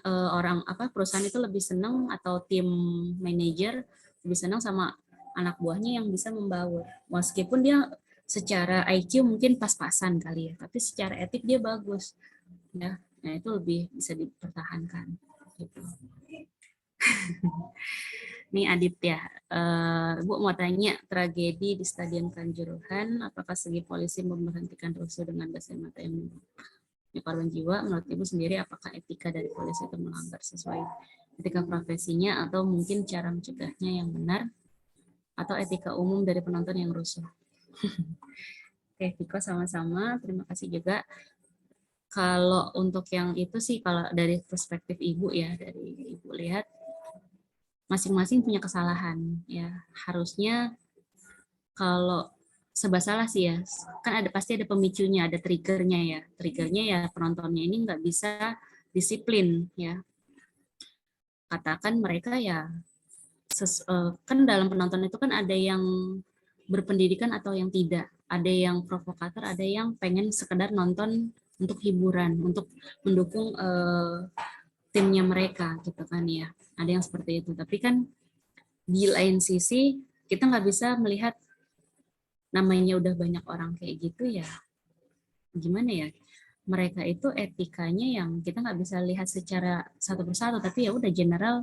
perusahaan itu lebih senang, atau tim manajer lebih senang sama anak buahnya yang bisa membaur. Meskipun dia secara IQ mungkin pas-pasan kali ya, tapi secara etik dia bagus. Ya, nah itu lebih bisa dipertahankan. Gitu. Nih Aditya, Bu mau tanya, tragedi di Stadion Kanjuruhan, apakah segi polisi memberhentikan rusuh dengan gas air mata yang korban jiwa? Menurut Ibu sendiri, apakah etika dari polisi itu melanggar sesuai etika profesinya, atau mungkin cara mencegahnya yang benar, atau etika umum dari penonton yang rusuh. Oke, Viko sama-sama. Terima kasih juga. Kalau untuk yang itu sih, kalau dari perspektif Ibu ya, dari Ibu lihat, masing-masing punya kesalahan. Ya, harusnya kalau serba salah sih ya, kan pasti ada pemicunya, ada triggernya ya. Triggernya ya penontonnya ini nggak bisa disiplin ya. Katakan mereka ya, kan dalam penonton itu kan ada yang berpendidikan atau yang tidak. Ada yang provokator, ada yang pengen sekedar nonton untuk hiburan, untuk mendukung timnya mereka gitu kan ya. Ada yang seperti itu. Tapi kan di lain sisi kita nggak bisa melihat, namanya udah banyak orang kayak gitu ya, gimana ya, mereka itu etikanya yang kita nggak bisa lihat secara satu persatu, tapi ya udah general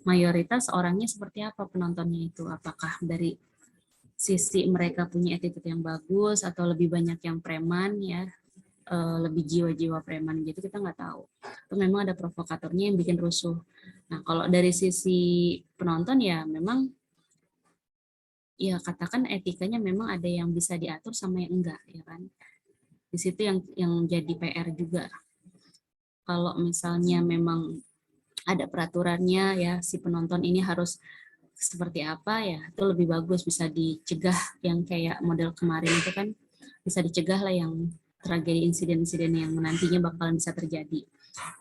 mayoritas orangnya seperti apa penontonnya itu, apakah dari sisi mereka punya attitude yang bagus atau lebih banyak yang preman ya, lebih jiwa-jiwa preman gitu, kita nggak tahu. Itu memang ada provokatornya yang bikin rusuh. Nah kalau dari sisi penonton ya memang ya katakan etikanya memang ada yang bisa diatur sama yang enggak ya kan. Di situ yang jadi PR juga. Kalau misalnya memang ada peraturannya ya, si penonton ini harus seperti apa ya, itu lebih bagus, bisa dicegah. Yang kayak model kemarin itu kan bisa dicegah lah, yang tragedi insiden-insiden yang nantinya bakalan bisa terjadi.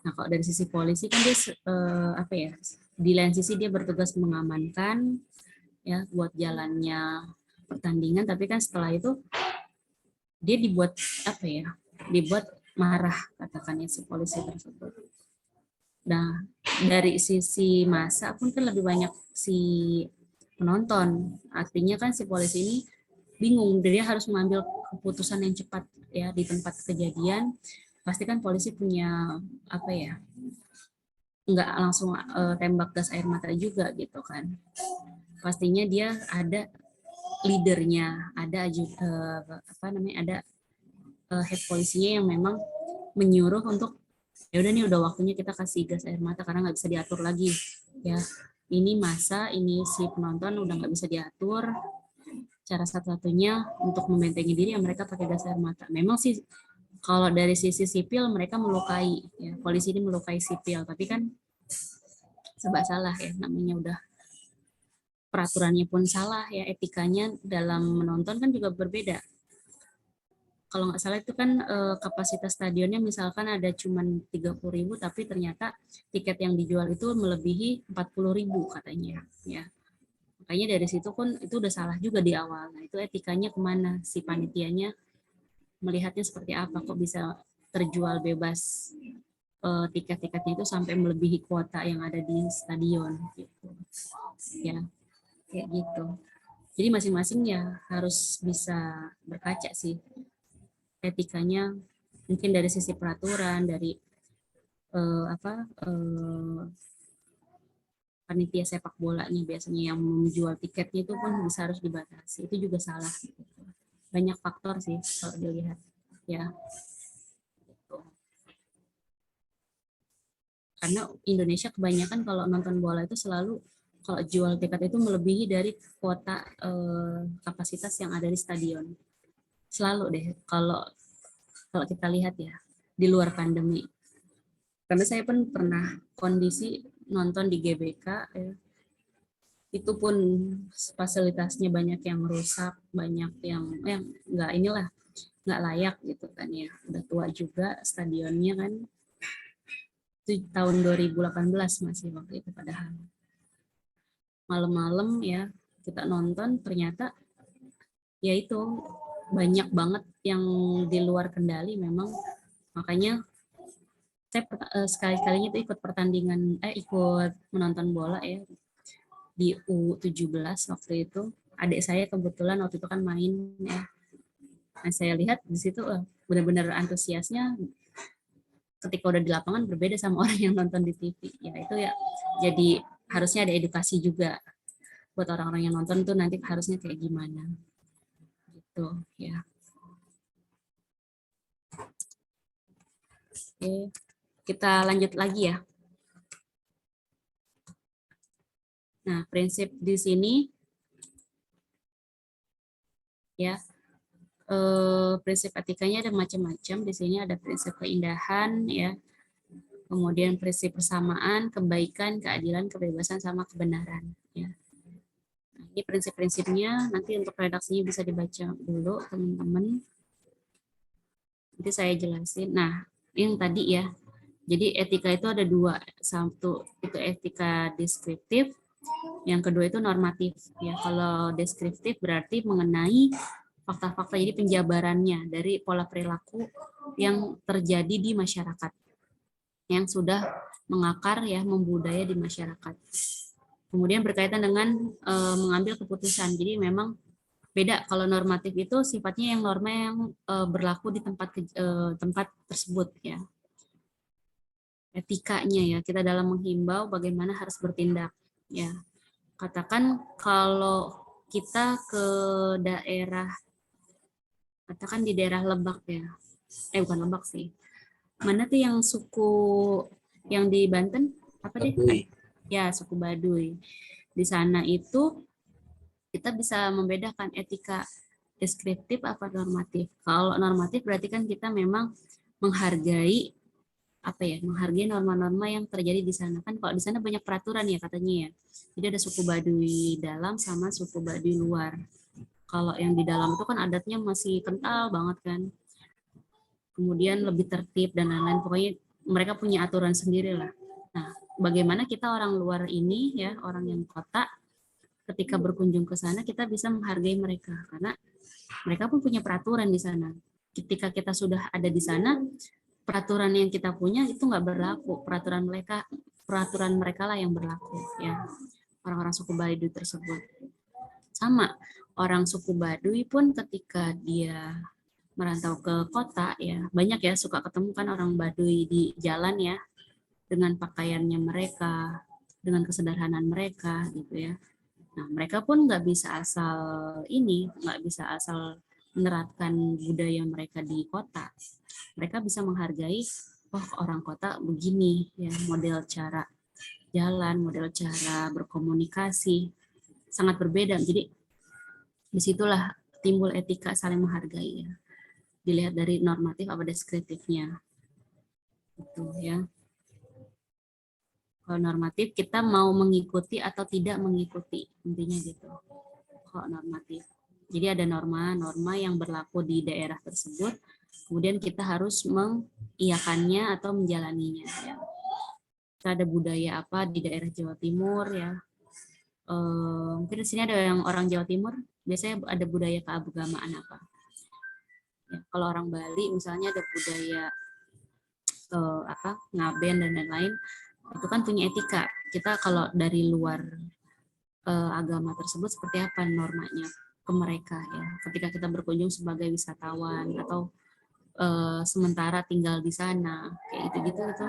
Nah kalau dari sisi polisi kan dia apa ya, di lain sisi dia bertugas mengamankan ya buat jalannya pertandingan, tapi kan setelah itu dia dibuat apa ya, dibuat marah katakannya si polisi tersebut. Nah dari sisi massa pun kan lebih banyak si penonton, artinya kan si polisi ini bingung, dia harus mengambil keputusan yang cepat ya di tempat kejadian. Pasti kan polisi punya apa ya, nggak langsung tembak gas air mata juga gitu kan, pastinya dia ada leadernya, ada apa namanya, ada head polisinya yang memang menyuruh untuk ya udah nih, udah waktunya kita kasih gas air mata karena nggak bisa diatur lagi ya, ini masa, ini si penonton udah nggak bisa diatur, cara satu-satunya untuk membentengi diri ya mereka pakai gas air mata. Memang sih kalau dari sisi sipil mereka melukai ya, polisi ini melukai sipil, tapi kan serba salah ya, namanya udah peraturannya pun salah ya, etikanya dalam menonton kan juga berbeda. Kalau nggak salah itu kan kapasitas stadionnya misalkan ada cuman 30.000, tapi ternyata tiket yang dijual itu melebihi 40.000 katanya ya. Makanya dari situ pun itu udah salah juga di awal. Nah itu etikanya kemana, si panitianya melihatnya seperti apa, kok bisa terjual bebas tiket-tiketnya itu sampai melebihi kuota yang ada di stadion gitu ya, kayak gitu. Jadi masing-masing ya harus bisa berkaca sih etikanya, mungkin dari sisi peraturan, dari panitia sepak bolanya biasanya yang menjual tiketnya itu pun bisa harus dibatasi, itu juga salah gitu. Banyak faktor sih kalau dilihat ya gitu. Karena Indonesia kebanyakan kalau nonton bola itu selalu kalau jual tiket itu melebihi dari kuota kapasitas yang ada di stadion, selalu deh kalau kita lihat ya di luar pandemi. Karena saya pun pernah kondisi nonton di GBK ya, itu pun fasilitasnya banyak yang rusak, banyak yang nggak inilah, nggak layak gitu kan ya, udah tua juga stadionnya kan. Itu tahun 2018 masih waktu itu, padahal malam-malam ya kita nonton, ternyata ya itu banyak banget yang di luar kendali memang. Makanya saya sekali-kalinya itu ikut pertandingan, ikut menonton bola ya di U17 waktu itu. Adik saya kebetulan waktu itu kan main ya. Nah, saya lihat di situ benar-benar antusiasnya ketika udah di lapangan berbeda sama orang yang nonton di TV. Ya itu ya, jadi harusnya ada edukasi juga buat orang-orang yang nonton tuh nanti harusnya kayak gimana. Gitu ya. Oke, kita lanjut lagi ya. Nah, prinsip di sini ya, prinsip etikanya ada macam-macam. Di sini ada prinsip keindahan ya, kemudian prinsip persamaan, kebaikan, keadilan, kebebasan, sama kebenaran ya. Nah, ini prinsip-prinsipnya, nanti untuk redaksinya bisa dibaca dulu teman-teman. Nanti saya jelasin. Nah, yang tadi ya, jadi etika itu ada dua. Satu itu etika deskriptif, yang kedua itu normatif. Ya, kalau deskriptif berarti mengenai fakta-fakta, jadi penjabarannya dari pola perilaku yang terjadi di masyarakat, yang sudah mengakar ya, membudaya di masyarakat. Kemudian berkaitan dengan mengambil keputusan. Jadi memang beda, kalau normatif itu sifatnya yang norma yang berlaku di tempat tersebut ya. Etikanya ya, kita dalam menghimbau bagaimana harus bertindak ya. Katakan kalau kita ke daerah, katakan di daerah Lebak ya. Bukan Lebak sih. Mana tuh yang suku yang di Banten? Apa deh? Ya, suku Baduy. Di sana itu kita bisa membedakan etika deskriptif apa normatif. Kalau normatif berarti kan kita memang menghargai menghargai norma-norma yang terjadi di sana. Kan kalau di sana banyak peraturan ya katanya ya. Jadi ada suku Baduy dalam sama suku Baduy luar. Kalau yang di dalam itu kan adatnya masih kental banget kan. Kemudian lebih tertib dan lain-lain. Pokoknya mereka punya aturan sendiri lah. Nah, bagaimana kita orang luar ini ya, orang yang kota, ketika berkunjung ke sana kita bisa menghargai mereka karena mereka pun punya peraturan di sana. Ketika kita sudah ada di sana, peraturan yang kita punya itu nggak berlaku. Peraturan mereka lah yang berlaku ya. Orang-orang suku Baduy tersebut. Sama, orang suku Baduy pun ketika dia merantau ke kota ya, banyak ya suka ketemu kan orang Baduy di jalan ya, dengan pakaiannya mereka, dengan kesederhanaan mereka gitu ya. Nah, mereka pun nggak bisa asal menerapkan budaya mereka di kota. Mereka bisa menghargai, orang kota begini ya, model cara jalan, model cara berkomunikasi sangat berbeda. Jadi disitulah timbul etika saling menghargai ya. Dilihat dari normatif apa deskriptifnya. Gitu ya. Kalau normatif kita mau mengikuti atau tidak mengikuti, intinya gitu. Kalau normatif. Jadi ada norma-norma yang berlaku di daerah tersebut, kemudian kita harus mengiyakannya atau menjalaninya. Ya. Kita ada budaya apa di daerah Jawa Timur ya. Mungkin di sini ada yang orang Jawa Timur, biasanya ada budaya keagamaan apa. Ya, kalau orang Bali misalnya ada budaya ngaben dan lain-lain, itu kan punya etika. Kita kalau dari luar agama tersebut seperti apa normanya ke mereka ya. Ketika kita berkunjung sebagai wisatawan atau sementara tinggal di sana, kayak gitu-gitu itu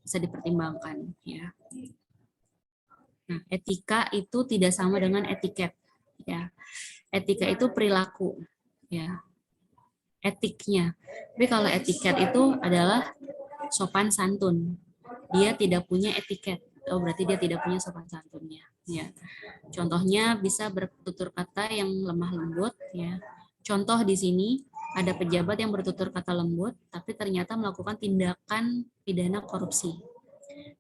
bisa dipertimbangkan ya. Nah, etika itu tidak sama dengan etiket ya. Etika itu perilaku ya. Etiknya. Tapi kalau etiket itu adalah sopan santun. Dia tidak punya etiket. Oh, berarti dia tidak punya sopan santunnya. Ya. Contohnya bisa bertutur kata yang lemah lembut. Ya. Contoh di sini ada pejabat yang bertutur kata lembut, tapi ternyata melakukan tindakan pidana korupsi.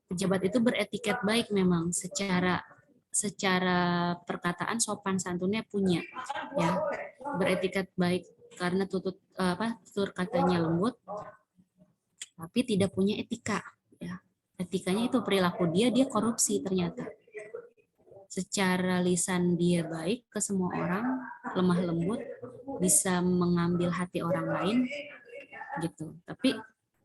Pejabat itu beretiket baik memang, secara perkataan sopan santunnya punya, ya, beretiket baik karena tutur katanya lembut, tapi tidak punya etika. Ya. Etikanya itu perilaku dia korupsi ternyata. Secara lisan dia baik ke semua orang, lemah lembut, bisa mengambil hati orang lain, gitu. Tapi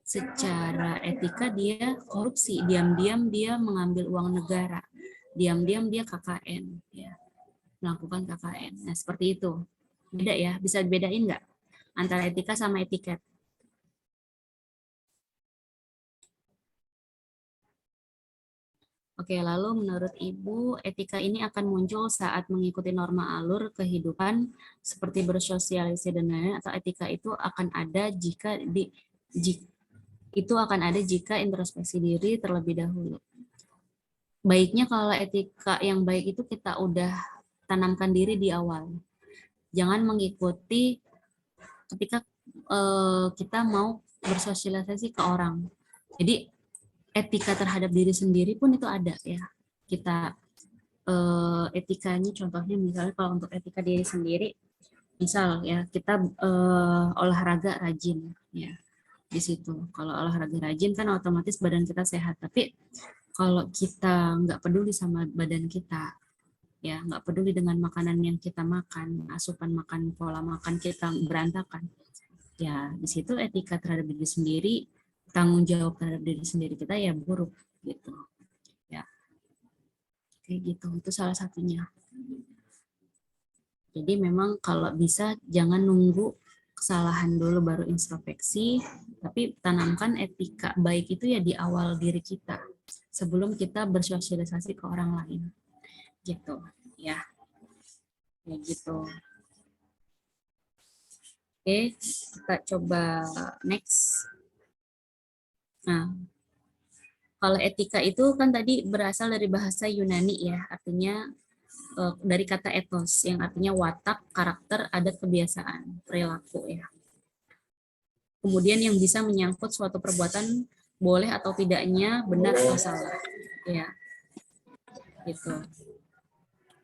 secara etika dia korupsi, diam-diam dia mengambil uang negara, diam-diam dia KKN, ya, melakukan KKN. Nah seperti itu. Beda ya, bisa bedain nggak antara etika sama etiket? Oke, lalu menurut Ibu, etika ini akan muncul saat mengikuti norma alur kehidupan seperti bersosialisasi dan lain-lain, atau etika itu akan ada jika introspeksi diri terlebih dahulu. baiknya kalau etika yang baik itu kita udah tanamkan diri di awal. Jangan mengikuti ketika kita mau bersosialisasi ke orang. Jadi etika terhadap diri sendiri pun itu ada ya. Kita etikanya contohnya misalnya kalau untuk etika diri sendiri, misal ya kita olahraga rajin ya. Di situ kalau olahraga rajin kan otomatis badan kita sehat, tapi kalau kita nggak peduli sama badan kita, ya nggak peduli dengan makanan yang kita makan, asupan makan, pola makan kita berantakan, ya di situ etika terhadap diri sendiri, tanggung jawab terhadap diri sendiri kita ya buruk gitu ya, kayak gitu. Itu salah satunya. Jadi memang kalau bisa jangan nunggu kesalahan dulu baru introspeksi, tapi tanamkan etika baik itu ya di awal diri kita sebelum kita bersosialisasi ke orang lain gitu ya, kayak gitu. Oke, kita coba next. Nah, kalau etika itu kan tadi berasal dari bahasa Yunani ya, artinya dari kata ethos yang artinya watak, karakter, adat, kebiasaan, perilaku ya. Kemudian yang bisa menyangkut suatu perbuatan boleh atau tidaknya, benar atau salah ya, gitu.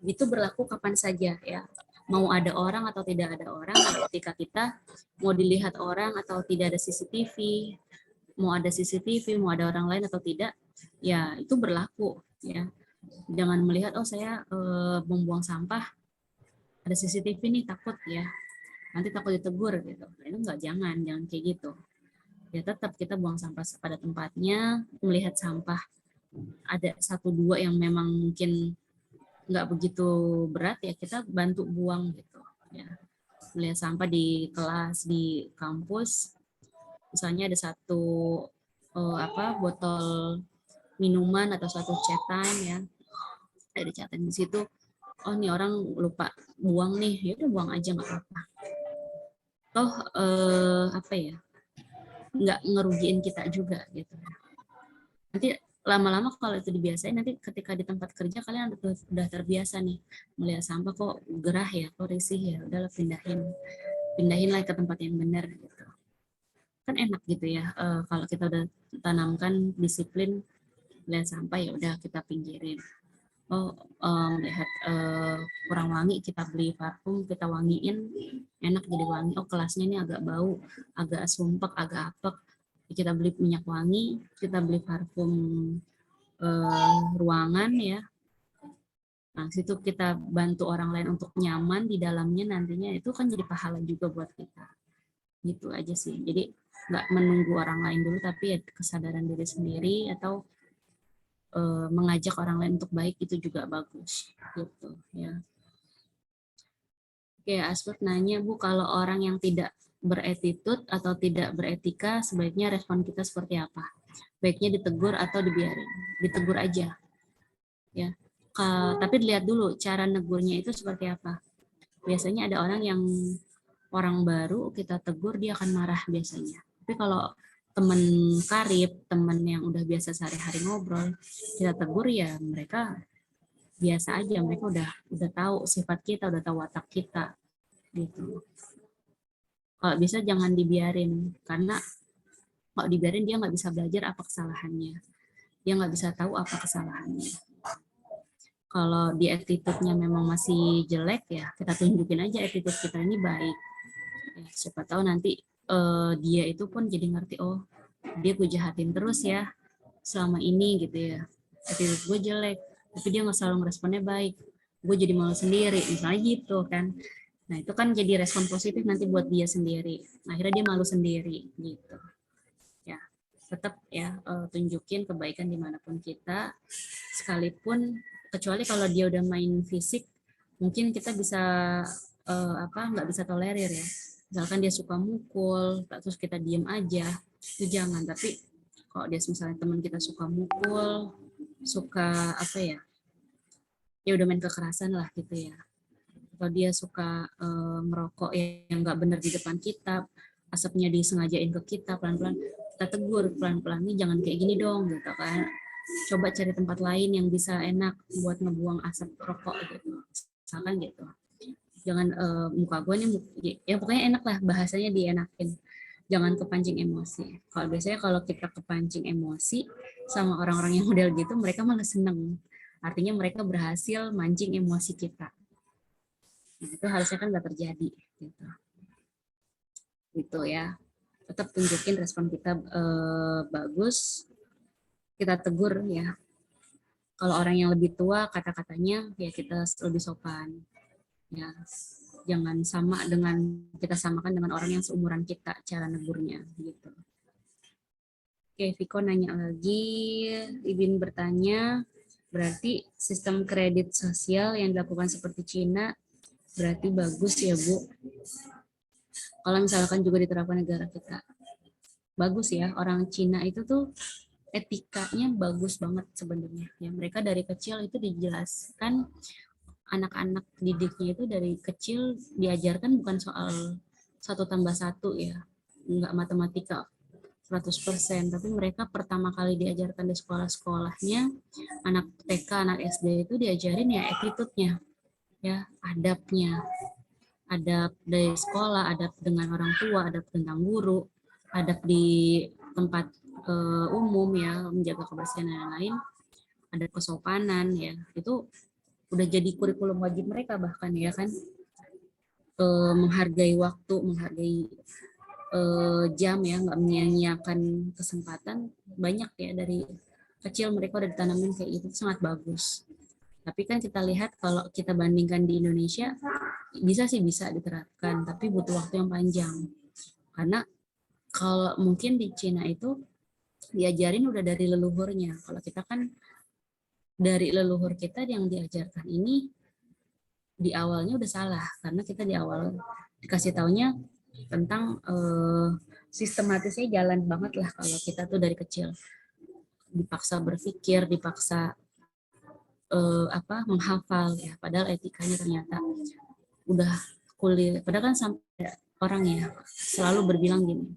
Itu berlaku kapan saja ya, mau ada orang atau tidak ada orang, ketika kita mau dilihat orang atau tidak ada CCTV, mau ada CCTV, mau ada orang lain atau tidak, ya itu berlaku ya. Jangan melihat oh saya membuang sampah ada CCTV nih takut ya, nanti takut ditegur gitu. Itu enggak, jangan kayak gitu. Ya tetap kita buang sampah pada tempatnya, melihat sampah ada 1-2 yang memang mungkin nggak begitu berat ya kita bantu buang gitu ya. Melihat sampah di kelas, di kampus, misalnya ada satu botol minuman atau satu cetan ya, ada cetan di situ, oh nih orang lupa buang nih, ya udah buang aja nggak apa-apa. Toh nggak ngerugiin kita juga gitu. Nanti lama-lama kalau itu dibiasain, nanti ketika di tempat kerja kalian udah terbiasa nih melihat sampah kok gerah ya, kok risih ya, udahlah pindahin lah ke tempat yang benar gitu. Kan enak gitu ya kalau kita udah tanamkan disiplin lihat sampah ya udah kita pinggirin. Oh melihat kurang wangi, kita beli parfum, kita wangiin, enak jadi wangi. Oh kelasnya ini agak bau, agak sumpek, agak apek, kita beli minyak wangi, kita beli parfum ruangan ya. Nah situ kita bantu orang lain untuk nyaman di dalamnya, nantinya itu kan jadi pahala juga buat kita. Gitu aja sih. Jadi nggak menunggu orang lain dulu, tapi ya kesadaran diri sendiri atau mengajak orang lain untuk baik itu juga bagus gitu ya. Oke, Aswad nanya, Bu, kalau orang yang tidak beretitut atau tidak beretika sebaiknya respon kita seperti apa? Baiknya ditegur atau dibiarin? Ditegur aja ya. Tapi dilihat dulu cara negurnya itu seperti apa. Biasanya ada orang yang orang baru kita tegur dia akan marah biasanya. Tapi kalau teman karib, teman yang udah biasa sehari-hari ngobrol, kita tegur ya mereka biasa aja, mereka udah tahu sifat kita, udah tahu watak kita gitu. Kalau bisa jangan dibiarin, karena kalau dibiarin dia nggak bisa belajar apa kesalahannya, dia nggak bisa tahu apa kesalahannya. Kalau di attitude-nya memang masih jelek ya kita tunjukin aja attitude kita ini baik. Ya, siapa tahu nanti dia itu pun jadi ngerti, oh dia gue jahatin terus ya selama ini gitu ya, attitude gue jelek, tapi dia nggak selalu responnya baik, gue jadi malu sendiri misalnya gitu kan. Nah itu kan jadi respon positif nanti buat dia sendiri, akhirnya dia malu sendiri gitu ya. Tetap ya tunjukin kebaikan dimanapun kita, sekalipun kecuali kalau dia udah main fisik mungkin kita bisa nggak bisa tolerir ya. Misalkan dia suka mukul, terus kita diem aja, itu jangan. Tapi kalau dia misalnya teman kita suka mukul, suka ya udah main kekerasan lah gitu ya. Atau dia suka merokok yang nggak benar di depan kita, asapnya disengajain ke kita pelan-pelan, kita tegur pelan-pelan, nih jangan kayak gini dong gitu kan. coba cari tempat lain yang bisa enak buat ngebuang asap rokok gitu, misalkan gitu. Jangan muka gue nih, ya pokoknya enak lah bahasanya dienakin. Jangan kepancing emosi. Kalau biasanya kalau kita kepancing emosi sama orang-orang yang model gitu, mereka malah seneng. Artinya mereka berhasil mancing emosi kita. Nah, itu harusnya kan nggak terjadi. Gitu ya. Tetap tunjukin respon kita bagus, kita tegur ya. Kalau orang yang lebih tua, kata-katanya ya kita lebih sopan. Ya, jangan sama dengan kita samakan dengan orang yang seumuran kita cara negurnya gitu. Oke, Viko nanya lagi, Ibin bertanya, berarti sistem kredit sosial yang dilakukan seperti Cina berarti bagus ya Bu? Kalau misalkan juga diterapkan negara kita, bagus ya. Orang Cina itu tuh etikanya bagus banget sebenarnya. Ya, mereka dari kecil itu dijelaskan, anak-anak didiknya itu dari kecil diajarkan bukan soal 1+1 ya, nggak matematika 100%, tapi mereka pertama kali diajarkan di sekolah-sekolahnya, anak TK, anak SD itu diajarin ya attitude-nya, ya adabnya, adab dari sekolah, adab dengan orang tua, adab tentang guru, adab di tempat umum ya, menjaga kebersihan dan lain-lain, adab kesopanan ya, itu udah jadi kurikulum wajib mereka bahkan ya kan, menghargai waktu, menghargai jam ya, nggak menyia-nyiakan kesempatan, banyak ya dari kecil mereka udah ditanamin kayak itu, sangat bagus. Tapi kan kita lihat kalau kita bandingkan di Indonesia, bisa sih bisa diterapkan, tapi butuh waktu yang panjang. Karena kalau mungkin di Cina itu diajarin udah dari leluhurnya. Kalau kita kan dari leluhur kita yang diajarkan ini di awalnya udah salah, karena kita di awal dikasih taunya tentang sistematisnya jalan banget lah kalau kita tuh dari kecil dipaksa berpikir, dipaksa menghafal ya, padahal etikanya ternyata udah kuliah. Padahal kan sampai orang ya selalu berbilang gini,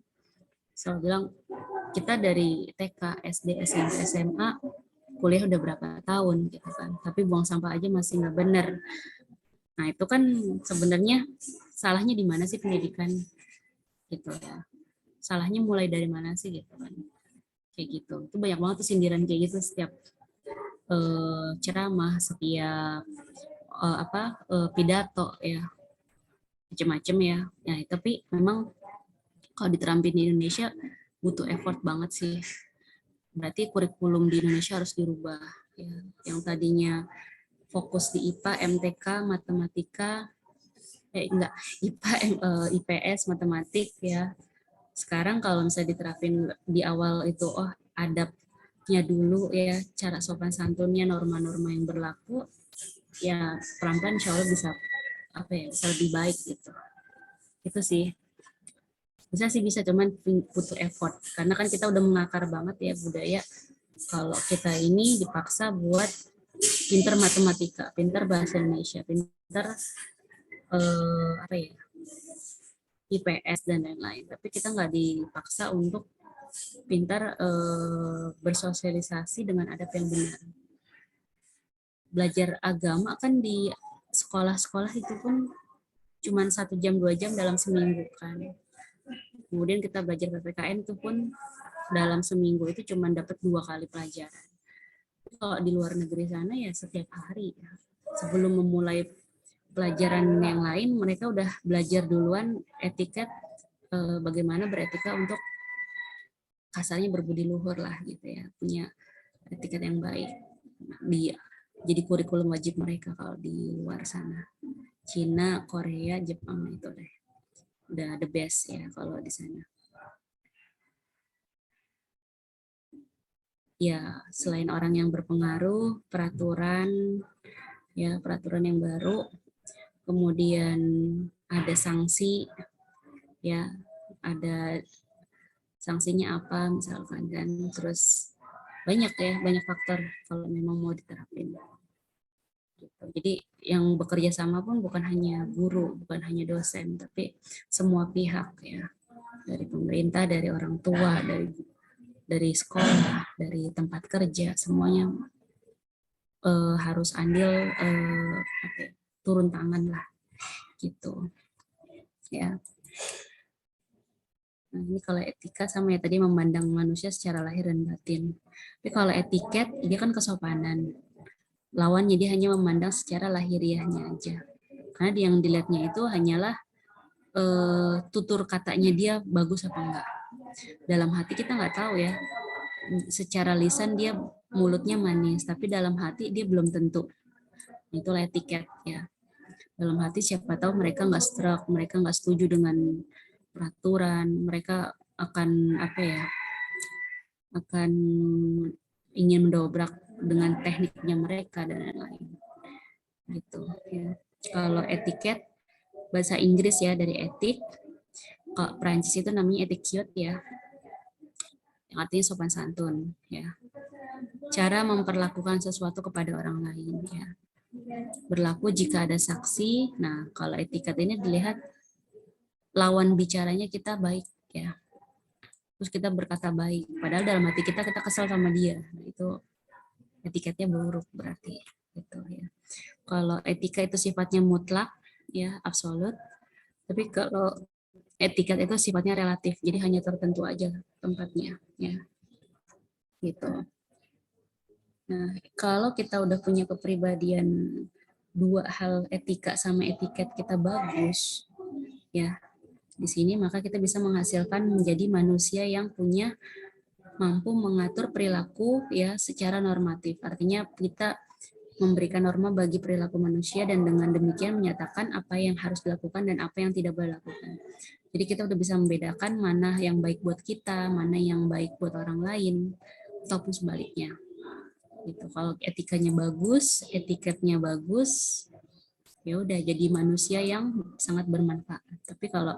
selalu bilang kita dari TK, SD, SMP, SMA, kuliah udah berapa tahun gitu kan, tapi buang sampah aja masih nggak bener. Nah itu kan sebenarnya salahnya di mana sih pendidikan gitu ya, salahnya mulai dari mana sih gitu kan, kayak gitu. Itu banyak banget tuh sindiran kayak gitu setiap ceramah, setiap pidato ya, macam-macam ya. Nah tapi memang kalau diterapin di Indonesia butuh effort banget sih. Berarti kurikulum di Indonesia harus dirubah ya. Yang tadinya fokus di IPA, MTK, matematika, enggak, IPA, IPS, matematik ya. Sekarang kalau misalnya diterapin di awal itu, oh adabnya dulu ya, cara sopan santunnya, norma-norma yang berlaku, ya pelan-pelan insya Allah bisa bisa lebih baik gitu. Itu sih. Bisa sih bisa, cuman butuh effort. Karena kan kita udah mengakar banget ya budaya kalau kita ini dipaksa buat pinter matematika, pinter bahasa Indonesia, pinter IPS dan lain-lain. Tapi kita nggak dipaksa untuk pintar bersosialisasi dengan adab yang benar. Belajar agama kan di sekolah-sekolah itu pun cuma 1 jam 2 jam dalam seminggu kan. Kemudian kita belajar PPKN itu pun dalam seminggu itu cuma dapat 2 kali pelajaran. Kalau di luar negeri sana ya setiap hari ya. Sebelum memulai pelajaran yang lain, mereka udah belajar duluan etiket, bagaimana beretika untuk kasarnya berbudi luhur lah gitu ya, punya etiket yang baik. Jadi kurikulum wajib mereka kalau di luar sana. Cina, Korea, Jepang itu deh. Udah the best ya kalau di sana. Ya, selain orang yang berpengaruh, peraturan yang baru, kemudian ada sanksi, ya, ada sanksinya apa misalkan, dan terus banyak faktor kalau memang mau diterapin. Gitu. Jadi yang bekerja sama pun bukan hanya guru, bukan hanya dosen, tapi semua pihak ya, dari pemerintah, dari orang tua, dari dari sekolah, dari tempat kerja, semuanya harus andil turun tangan lah, gitu. Ya. Nah, ini kalau etika sama ya tadi memandang manusia secara lahir dan batin. Tapi kalau etiket, dia kan kesopanan. Lawannya dia hanya memandang secara lahiriahnya aja. Karena yang dilihatnya itu hanyalah tutur katanya dia bagus apa enggak. Dalam hati kita nggak tahu ya. Secara lisan dia mulutnya manis, tapi dalam hati dia belum tentu. Itulah etiket ya. Dalam hati siapa tahu mereka nggak struck, mereka nggak setuju dengan peraturan, mereka akan apa ya, akan ingin mendobrak dengan tekniknya mereka dan lain-lain gitu ya. Kalau etiket bahasa Inggris ya dari etik, kalau Prancis itu namanya etiquette ya, yang artinya sopan santun ya, cara memperlakukan sesuatu kepada orang lain ya, berlaku jika ada saksi. Nah kalau etiket ini dilihat lawan bicaranya kita baik ya, terus kita berkata baik padahal dalam hati kita kesal sama dia, nah, itu etiketnya buruk berarti gitu ya. Kalau etika itu sifatnya mutlak ya, absolut, tapi kalau etiket itu sifatnya relatif, jadi hanya tertentu aja tempatnya ya gitu. Nah kalau kita udah punya kepribadian dua hal, etika sama etiket kita bagus ya di sini, maka kita bisa menghasilkan menjadi manusia yang punya mampu mengatur perilaku ya secara normatif. Artinya kita memberikan norma bagi perilaku manusia dan dengan demikian menyatakan apa yang harus dilakukan dan apa yang tidak boleh dilakukan. Jadi kita udah bisa membedakan mana yang baik buat kita, mana yang baik buat orang lain, ataupun sebaliknya. Gitu. Kalau etikanya bagus, etiketnya bagus, ya udah jadi manusia yang sangat bermanfaat. Tapi kalau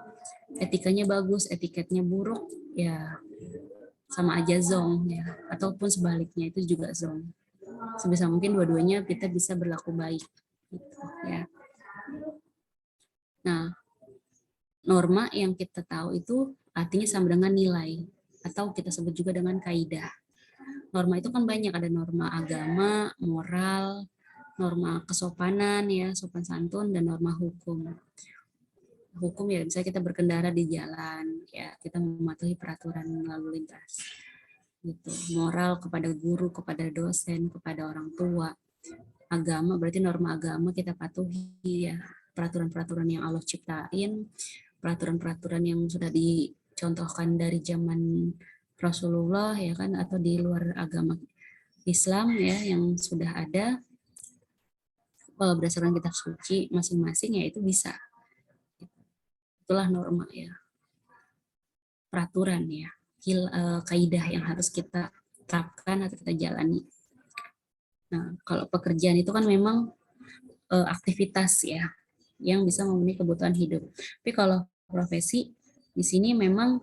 etikanya bagus, etiketnya buruk, ya sama aja zong ya, ataupun sebaliknya itu juga zong. Sebisa mungkin dua-duanya kita bisa berlaku baik gitu ya. Nah, norma yang kita tahu itu artinya sama dengan nilai atau kita sebut juga dengan kaidah. Norma itu kan banyak, ada norma agama, moral, norma kesopanan ya, sopan santun, dan norma hukum. Hukum ya misalnya kita berkendara di jalan ya, kita mematuhi peraturan lalu lintas gitu. Moral kepada guru, kepada dosen, kepada orang tua. Agama berarti norma agama kita patuhi ya, peraturan-peraturan yang Allah ciptain, peraturan-peraturan yang sudah dicontohkan dari zaman Rasulullah ya kan, atau di luar agama Islam ya yang sudah ada berdasarkan kitab suci masing-masing, ya itu bisa. Itulah norma ya, peraturan ya, kaidah yang harus kita terapkan atau kita jalani. Nah, kalau pekerjaan itu kan memang aktivitas ya yang bisa memenuhi kebutuhan hidup. Tapi kalau profesi di sini memang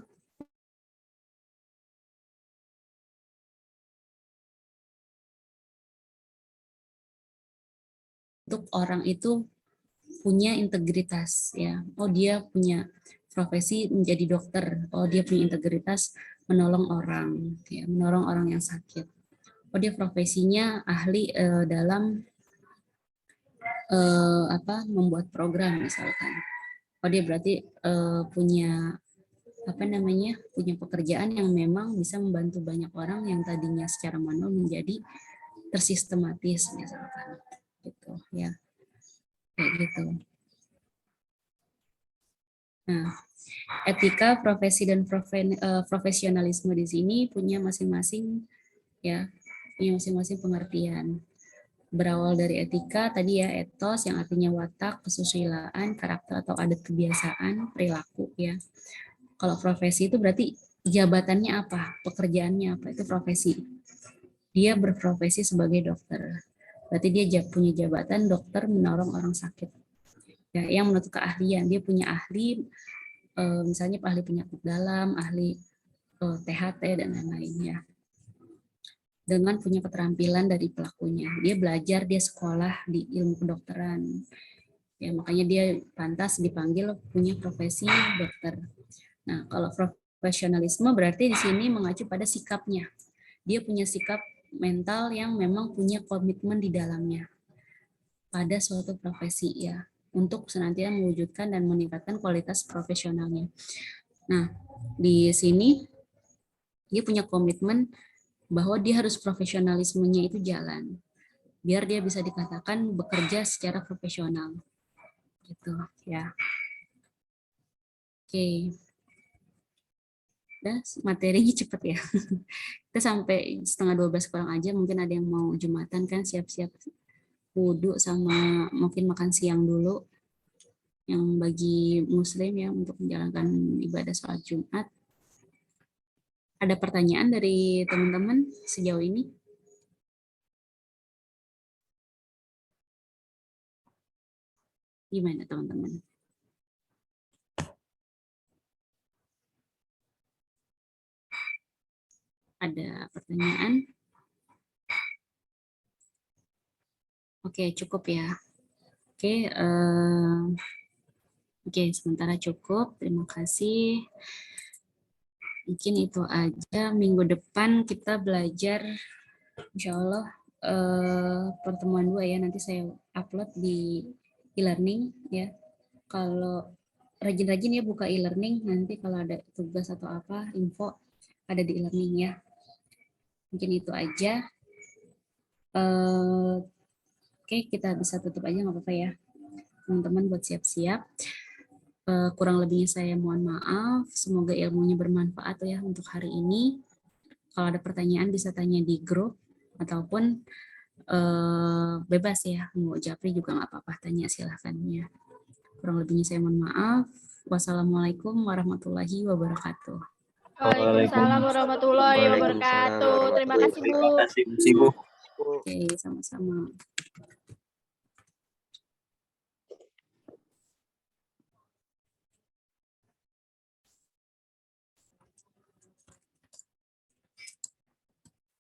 untuk orang itu punya integritas ya. Oh dia punya profesi menjadi dokter. Oh dia punya integritas menolong orang, ya, menolong orang yang sakit. Oh dia profesinya ahli dalam membuat program misalkan. Oh dia berarti punya punya pekerjaan yang memang bisa membantu banyak orang yang tadinya secara manual menjadi tersistematis misalkan gitu ya, kayak gitu. Nah, etika, profesi dan profesionalisme di sini punya masing-masing ya, punya masing-masing pengertian. Berawal dari etika tadi ya, etos yang artinya watak, kesusilaan, karakter atau adat kebiasaan, perilaku ya. Kalau profesi itu berarti jabatannya apa, pekerjaannya apa, itu profesi. Dia berprofesi sebagai dokter. Berarti dia punya jabatan dokter menolong orang sakit. Ya, yang menurut keahlian, dia punya ahli, misalnya ahli penyakit dalam, ahli THT dan lain-lain ya. Dengan punya keterampilan dari pelakunya. Dia belajar, dia sekolah di ilmu kedokteran. Ya, makanya dia pantas dipanggil punya profesi dokter. Nah, kalau Profesionalisme berarti di sini mengacu pada sikapnya. Dia punya sikap mental yang memang punya komitmen di dalamnya pada suatu profesi ya, untuk senantiasa mewujudkan dan meningkatkan kualitas profesionalnya. Nah, di sini dia punya komitmen bahwa dia harus profesionalismenya itu jalan, biar dia bisa dikatakan bekerja secara profesional, gitu ya. Oke. Udah, materinya cepet ya. Kita sampai 11:30 kurang aja, mungkin ada yang mau Jumatan kan, siap-siap wudhu sama mungkin makan siang dulu yang bagi muslim ya untuk menjalankan ibadah sholat Jumat. Ada pertanyaan dari teman-teman sejauh ini? Gimana teman-teman? Ada pertanyaan? Oke, cukup ya. Oke, sementara cukup. Terima kasih. Mungkin itu aja. Minggu depan kita belajar, insya Allah, pertemuan 2 ya. Nanti saya upload di e-learning ya. Kalau rajin-rajin ya buka e-learning, nanti kalau ada tugas atau apa, info ada di e-learning ya. Mungkin itu aja. Oke, kita bisa tutup aja nggak apa-apa ya. Teman-teman buat siap-siap. Kurang lebihnya saya mohon maaf. Semoga ilmunya bermanfaat ya untuk hari ini. Kalau ada pertanyaan bisa tanya di grup ataupun bebas ya. Mau Japri juga nggak apa-apa, tanya silahkan ya. Kurang lebihnya saya mohon maaf. Wassalamualaikum warahmatullahi wabarakatuh. Waalaikumsalam warahmatullahi wabarakatuh. Terima kasih, Bu. Terima kasih, Bu. Oke, sama-sama.